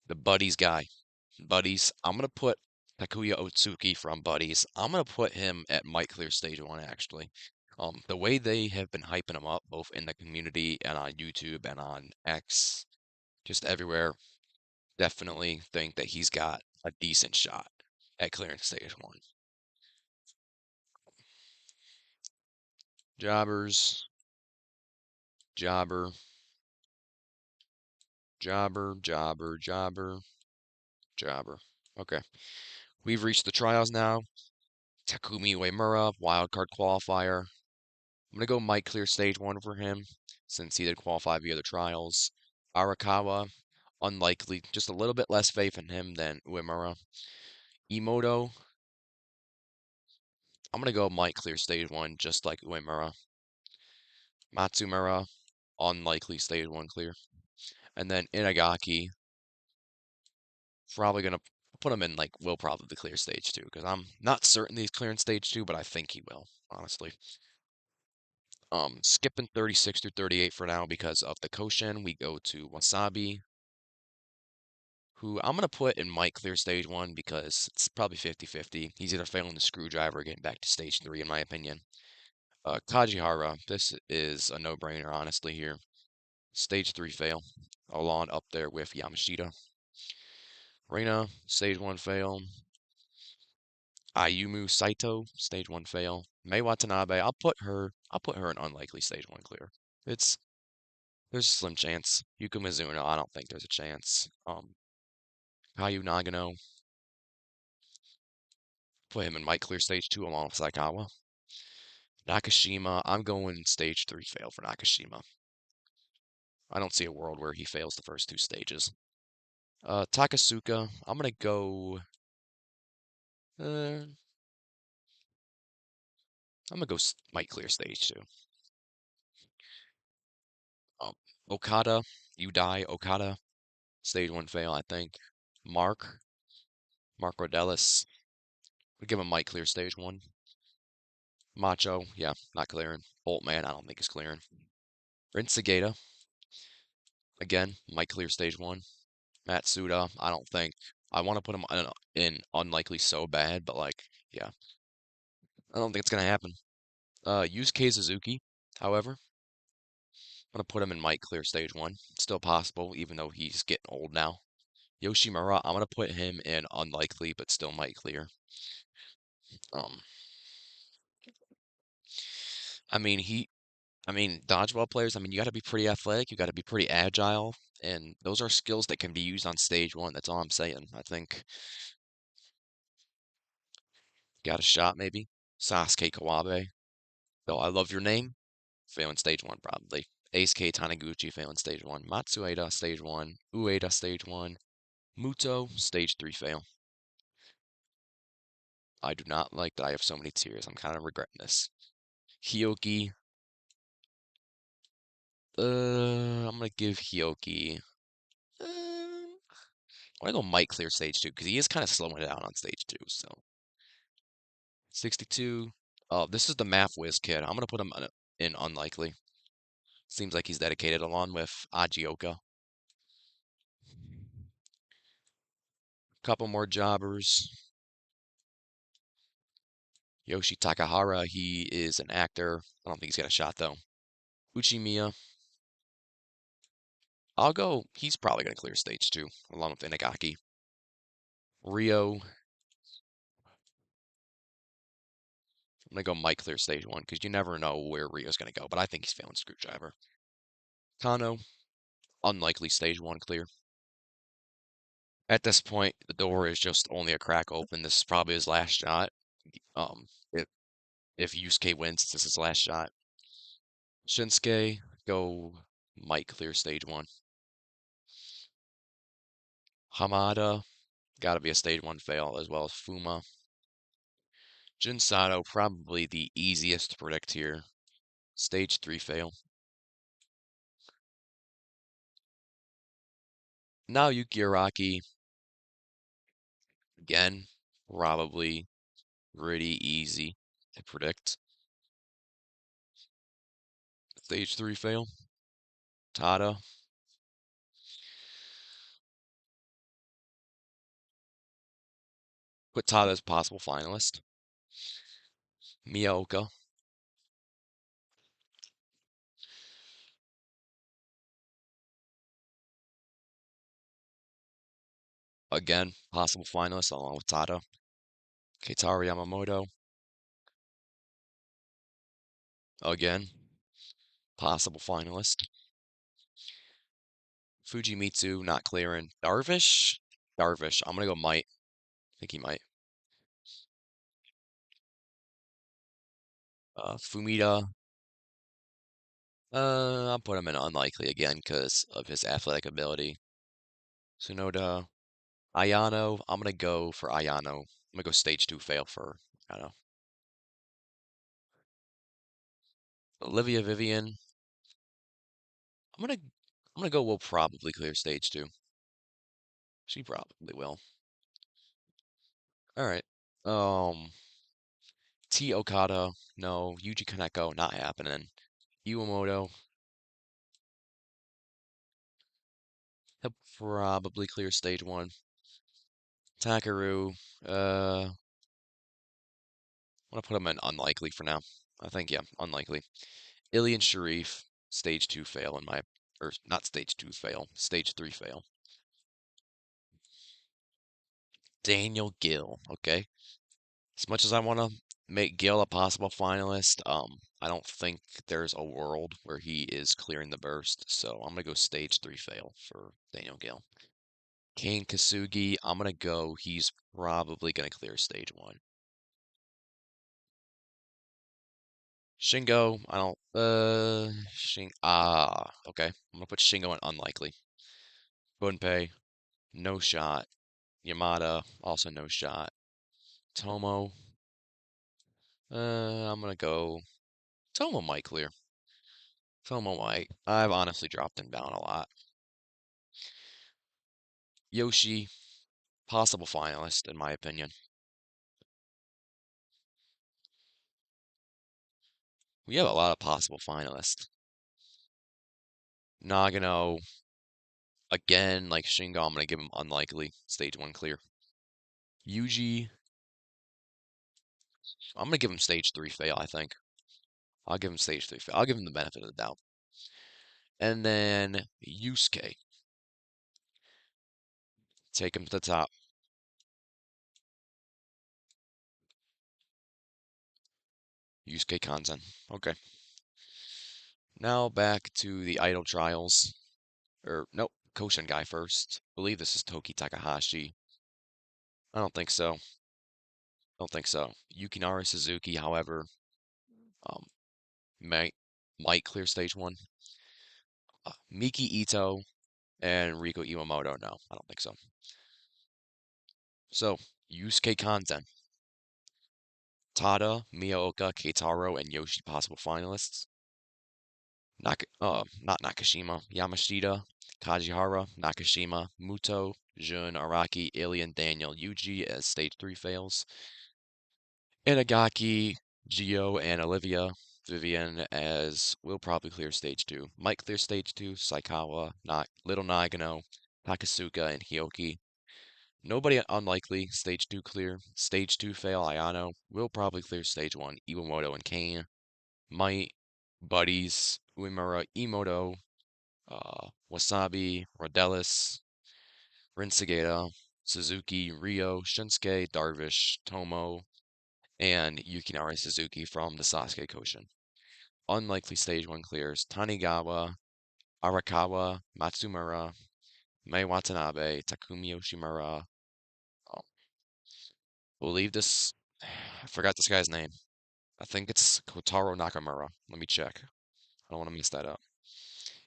The Buddies guy. Buddies, I'm gonna put Takuya Otsuki from Buddies. I'm gonna put him at might clear stage one actually. The way they have been hyping him up, both in the community and on YouTube and on X, just everywhere, definitely think that he's got a decent shot at clearing stage one. Jobbers, jobber, jobber. Okay, we've reached the trials now. Takumi Uemura, wildcard qualifier. I'm gonna go Mike clear stage one for him, since he did qualify via the trials. Arakawa, unlikely, just a little bit less faith in him than Uemura. Emoto, I'm gonna go Mike clear stage one, just like Uemura. Matsumura, unlikely stage one clear. And then Inagaki, probably gonna put him in like will probably clear stage two, because I'm not certain he's clearing stage two, but I think he will, honestly. Skipping 36 through 38 for now because of the Koshin. We go to Wasabi, who I'm going to put in might clear stage one because it's probably 50-50. He's either failing the screwdriver or getting back to stage three, in my opinion. Kajihara, this is a no-brainer, honestly, here. Stage three fail, along up there with Yamashita. Reina, stage one fail. Ayumu Saito, stage one fail. Mei Watanabe, I'll put her in unlikely stage one clear. It's There's a slim chance. Yuka Mizuno, I don't think there's a chance. Kayu Nagano, put him in might clear stage two along with Saikawa. Nakashima, I'm going stage three fail for Nakashima. I don't see a world where he fails the first two stages. Takasuka, I'm gonna go. I'm gonna go might clear stage two. Um, Okada, Okada, stage one fail, I think. Mark Rodellis, would give him might clear stage one. Macho, yeah, not clearing. Boltman, I don't think is clearing. Rinsegata, again, might clear stage one. Matsuda, I don't think. I want to put him in unlikely so bad, but like, yeah, I don't think it's gonna happen. Yusuke Suzuki, however, I'm gonna put him in might clear stage one. Still possible, even though he's getting old now. Yoshimura, I'm gonna put him in unlikely, but still might clear. Um, I mean, dodgeball players, you got to be pretty athletic, you got to be pretty agile, and those are skills that can be used on stage one. That's all I'm saying. I think got a shot, maybe. Sasuke Kawabe. Though I love your name, failing stage one probably. Ace K Taniguchi failing stage one. Matsueda stage one. Ueda stage one. Muto stage three fail. I do not like that I have so many tiers. I'm kind of regretting this. Hyoki, I'm gonna give Hioki. I'm gonna go Mike clear stage two because he is kind of slowing it down on stage two. So 62. Oh, this is the math whiz kid. I'm gonna put him in unlikely. Seems like he's dedicated along with Agioka. Couple more jobbers. Yoshi Takahara, he is an actor. I don't think he's got a shot though. Uchimiya, I'll go. He's probably gonna clear stage two along with Inagaki. Rio, I'm gonna go Mike clear stage one because you never know where Rio's gonna go, but I think he's failing Screwdriver. Kano, unlikely stage one clear. At this point, the door is just only a crack open. This is probably his last shot. Um, if if Yusuke wins, this is his last shot. Shinsuke, go Mike clear stage one. Hamada, gotta be a stage one fail, as well as Fuma. Jin Sato, probably the easiest to predict here. Stage three fail. Now Yuki Araki, again, probably pretty easy to predict. Stage three fail. Tada. Put Tada as possible finalist. Miyaoka, again, possible finalist along with Tada. Keitaro Yamamoto, again, possible finalist. Fujimitsu, not clearing. Darvish? Darvish. I'm gonna go might. I think he might. Fumita. I'll put him in unlikely again because of his athletic ability. Tsunoda. Ayano. I'm gonna go for Ayano. I'm gonna go stage two fail for Ayano. Olivia Vivian. I'm gonna go will probably clear stage two. She probably will. All right. Um T Okada, no. Yuji Kaneko, not happening. Iwamoto, he'll probably clear stage one. Takaru, I'm gonna put him in unlikely for now. I think, yeah, unlikely. Ilian Sharif, stage two fail in my, or not stage two fail, stage three fail. Daniel Gill, okay. As much as I want to make Gill a possible finalist, I don't think there's a world where he is clearing the burst, so I'm gonna go stage three fail for Daniel Gill. Kane Kasugi, I'm gonna go. He's probably gonna clear stage one. Shingo, I don't. Okay. I'm gonna put Shingo in unlikely. Bunpei, no shot. Yamada, also no shot. Tomo, I'm gonna go. Tomo might clear. Tomo might. I've honestly dropped him down a lot. Yoshi, possible finalist in my opinion. We have a lot of possible finalists. Nagano, again, like Shingo, I'm gonna give him unlikely. Stage one clear. Yuji, I'm gonna give him stage three fail, I think. I'll give him stage three fail. I'll give him the benefit of the doubt. And then Yusuke, take him to the top. Yusuke Kanzen. Okay. Now back to the idol trials. Or nope, Koshin guy first. I believe this is Toki Takahashi. I don't think so. Don't think so. Yukinari Suzuki, however, um, might clear stage one. Miki Ito and Riko Iwamoto. No, I don't think so. So Yusuke Kanzen. Tada, Miyaoka, Keitaro, and Yoshi possible finalists. Not Nakashima, Yamashita, Kajihara, Nakashima, Muto, Jun, Araki, Alien, Daniel, Yuji as stage 3 fails, Inagaki, Gio, and Olivia, Vivian as will probably clear stage 2. Might clear stage 2, Saikawa, Little Nagano, Takasuka, and Hioki. Nobody unlikely, stage 2 clear. Stage 2 fail, Ayano. Will probably clear stage 1, Iwamoto and Kane. Might, Buddies, Uemura, Emoto, Wasabi, Rodellis, Rinsegata, Suzuki, Rio, Shinsuke, Darvish, Tomo, and Yukinari Suzuki from the Sasuke Koshin. Unlikely stage 1 clears Tanigawa, Arakawa, Matsumura, Mei Watanabe, Takumi Yoshimura. Um, we'll leave this. I forgot this guy's name. I think it's Kotaro Nakamura. Let me check. I don't want to mess that up.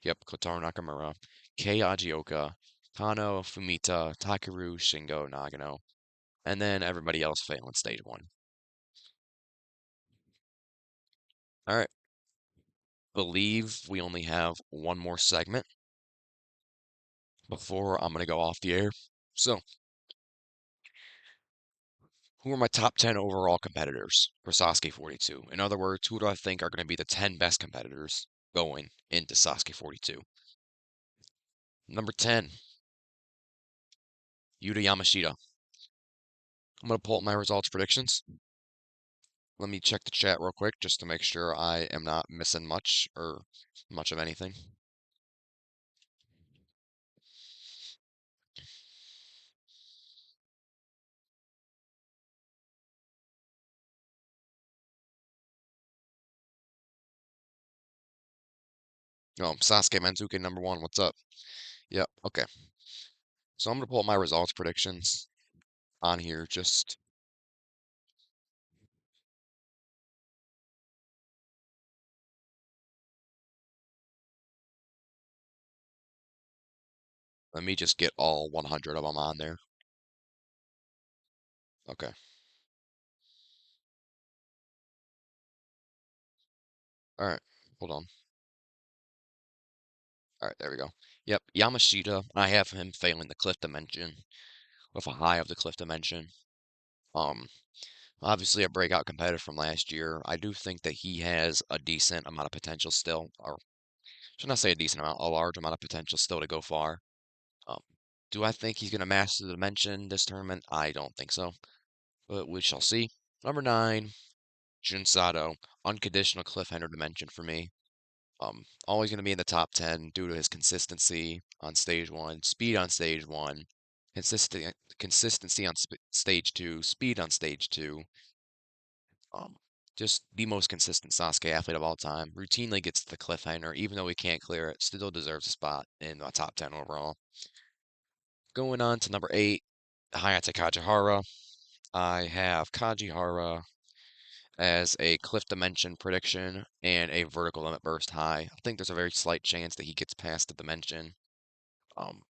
Yep, Kotaro Nakamura, Kei Ajioka, Kano, Fumita, Takeru, Shingo, Nagano, and then everybody else failing stage 1. All right, believe we only have one more segment before I'm going to go off the air. So, who are my top 10 overall competitors for Sasuke 42? In other words, who do I think are going to be the 10 best competitors going into Sasuke 42? Number 10, Yuta Yamashita. I'm going to pull up my results predictions. Let me check the chat real quick just to make sure I am not missing much or much of anything. Oh, Sasuke Manzuki number 1, what's up? Yep, okay. So I'm going to pull up my results predictions on here. Just let me just get all 100 of them on there. Okay. All right. Hold on. All right, there we go. Yep, Yamashita. I have him failing the cliff dimension with a high of the cliff dimension. Um, Obviously a breakout competitor from last year. I do think that he has a decent amount of potential still, or should not say a decent amount, a large amount of potential still to go far. Um, do I think he's going to master the dimension this tournament? I don't think so, but we shall see. Number 9, Jun Sato, unconditional cliffhanger dimension for me. Always going to be in the top 10 due to his consistency on stage 1, speed on stage 1, consistency on stage 2, speed on stage 2. Um, just the most consistent Sasuke athlete of all time. Routinely gets the cliffhanger, even though he can't clear it, still deserves a spot in the top 10 overall. Going on to number 8, Hayate Kajihara. I have Kajihara as a cliff dimension prediction and a vertical limit burst high. I think there's a very slight chance that he gets past the dimension.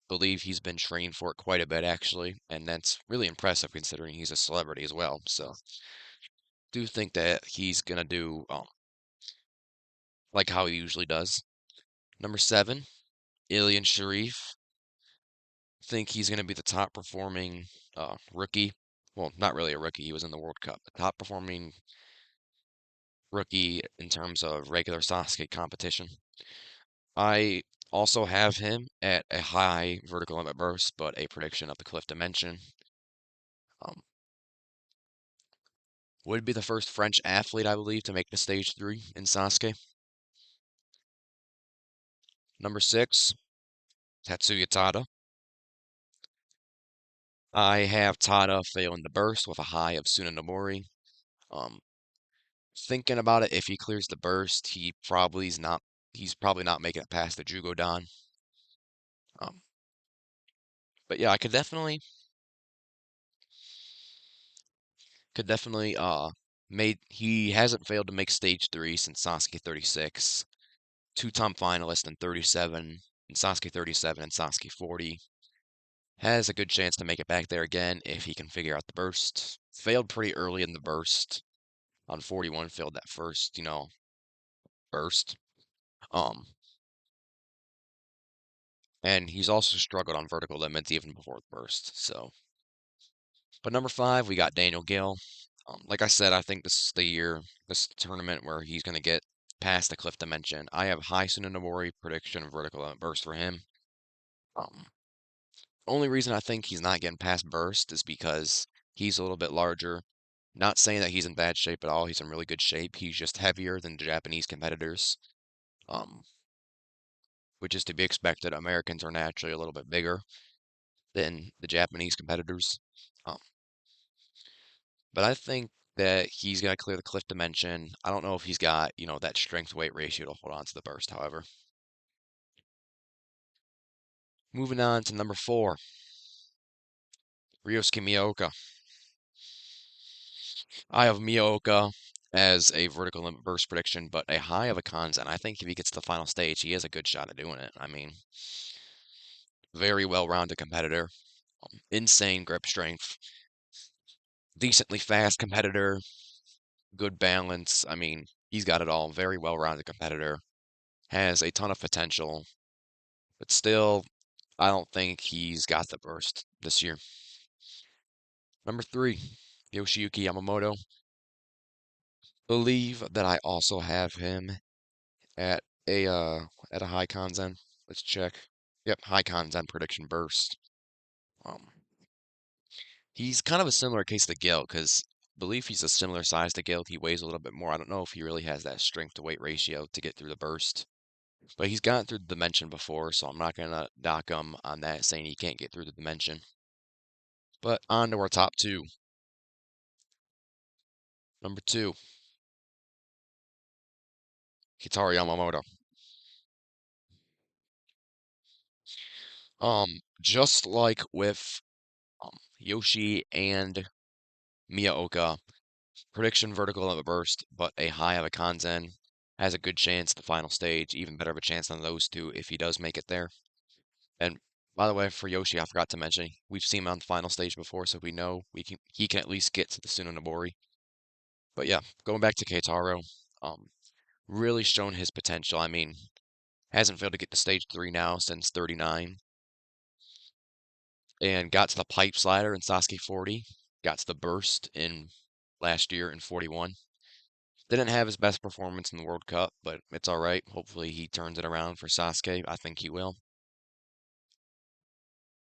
Believe he's been trained for it quite a bit actually, and that's really impressive considering he's a celebrity as well. So, do think that he's gonna do like how he usually does. Number 7, Ilian Sharif. Think he's gonna be the top performing rookie. Well, not really a rookie. He was in the World Cup. The top performing rookie in terms of regular Sasuke competition. I also have him at a high vertical limit burst, but a prediction of the cliff dimension. Um, would be the first French athlete, I believe, to make the stage 3 in Sasuke. Number 6, Tatsuya Tada. I have Tada failing the burst with a high of Tsunenomori. Um, Thinking about it, if he clears the burst, he's probably not making it past the Jugodan. Um, but yeah, I could definitely made he hasn't failed to make stage 3 since Sasuke 36. Two-time finalist in 37, in Sasuke 37 and Sasuke 40. Has a good chance to make it back there again if he can figure out the burst. Failed pretty early in the burst. On 41, failed that first, burst. Um, and he's also struggled on vertical limits even before the burst. So, but number five, we got Daniel Gill. Like I said, I think this is the year, this tournament where he's going to get past the cliff dimension. I have high Tsunenobori prediction of vertical limit burst for him. Um, Only reason I think he's not getting past burst is because he's a little bit larger. Not saying that he's in bad shape at all. He's in really good shape. He's just heavier than the Japanese competitors, um, which is to be expected. Americans are naturally a little bit bigger than the Japanese competitors. Um, but I think that he's going to clear the cliff dimension. I don't know if he's got, that strength weight ratio to hold on to the burst, however. Moving on to number four, Ryosuke Miyaoka. I have Miyaoka as a vertical limit burst prediction, but a high of a Kanzen. I think if he gets to the final stage, he has a good shot at doing it. I mean, very well-rounded competitor, insane grip strength, decently fast competitor, good balance. I mean, he's got it all. Very well-rounded competitor, has a ton of potential, but still, I don't think he's got the burst this year. Number three, Yoshiyuki Yamamoto. Believe that I also have him at a high Kanzen. Let's check. Yep, high Kanzen prediction burst. Um, he's kind of a similar case to Gil because believe he's a similar size to Gil. He weighs a little bit more. I don't know if he really has that strength to weight ratio to get through the burst, but he's gotten through the dimension before, so I'm not gonna dock him on that, saying he can't get through the dimension. But on to our top two. Number two, Kitaro Yamamoto. Just like with Yoshi and Miyaoka, prediction vertical limit burst, but a high of a Kanzen has a good chance the final stage, even better of a chance than those two if he does make it there. And by the way, for Yoshi, I forgot to mention we've seen him on the final stage before, so we know he can at least get to the Tsunenobori. But yeah, going back to Keitaro, um, really shown his potential. I mean, hasn't failed to get to stage 3 now since 39, and got to the pipe slider in Sasuke 40, got to the burst in last year in 41. Didn't have his best performance in the World Cup, but it's all right. Hopefully he turns it around for Sasuke. I think he will.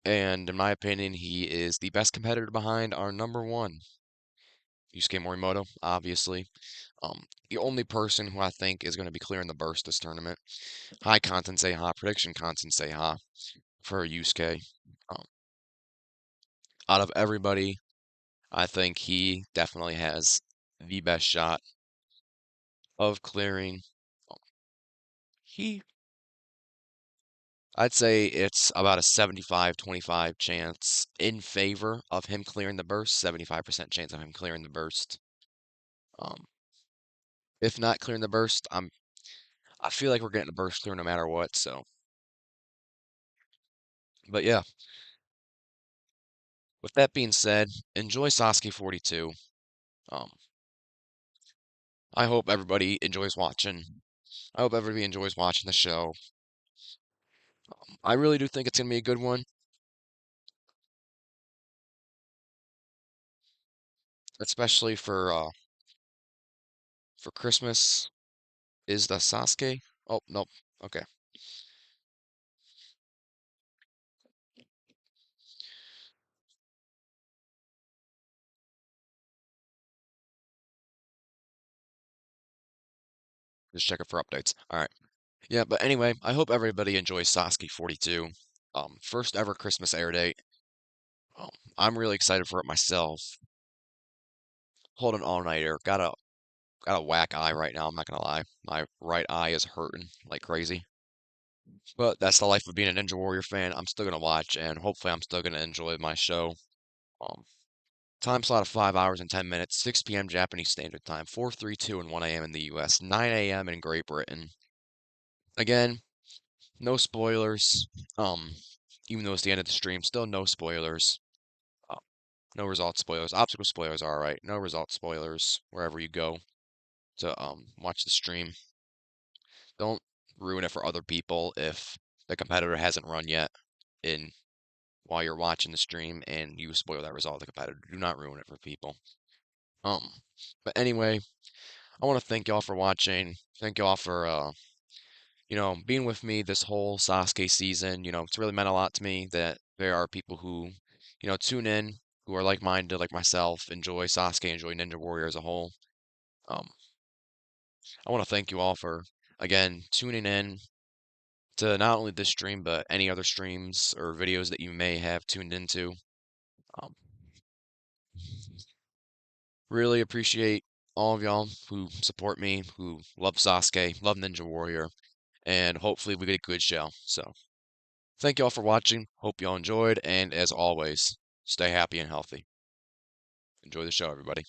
And in my opinion, he is the best competitor behind our number one, Yusuke Morimoto, obviously. The only person who I think is going to be clearing the burst this tournament. High Kantensei Ha, prediction Kantensei Ha for Yusuke. Um, Out of everybody, I think he definitely has the best shot of clearing. um, He I'd say it's about a 75-25 chance in favor of him clearing the burst, 75% chance of him clearing the burst. Um, if not clearing the burst, I feel like we're getting the burst clear no matter what, so. But yeah, with that being said, enjoy Sasuke 42. Um, I hope everybody enjoys watching. I hope everybody enjoys watching the show. I really do think it's gonna be a good one, especially for Christmas. Is the Sasuke? Oh, nope. Okay. Just checking for updates. All right. Yeah, but anyway, I hope everybody enjoys Sasuke 42. First ever Christmas air date. Um, I'm really excited for it myself. Hold an all-nighter. Got a whack eye right now, I'm not gonna lie. My right eye is hurting like crazy. But that's the life of being a Ninja Warrior fan. I'm still gonna watch and hopefully I'm still gonna enjoy my show. Um, Time slot of 5 hours and 10 minutes, 6 p.m. Japanese Standard Time, 4:32 and 1 a.m. in the US, 9 a.m. in Great Britain. Again, no spoilers. Even though it's the end of the stream, still no spoilers. Uh, no result spoilers. Obstacle spoilers are alright. No result spoilers wherever you go to watch the stream. Don't ruin it for other people if the competitor hasn't run yet in while you're watching the stream and you spoil that result of the competitor. Do not ruin it for people. Um, but anyway, I want to thank y'all for watching. Thank y'all for being with me this whole Sasuke season. It's really meant a lot to me that there are people who, tune in, who are like-minded, like myself, enjoy Sasuke, enjoy Ninja Warrior as a whole. Um, I want to thank you all for, again, tuning in to not only this stream, but any other streams or videos that you may have tuned into. Um, really appreciate all of y'all who support me, who love Sasuke, love Ninja Warrior, and hopefully we get a good show. So, thank y'all for watching. Hope y'all enjoyed, and as always, stay happy and healthy. Enjoy the show, everybody.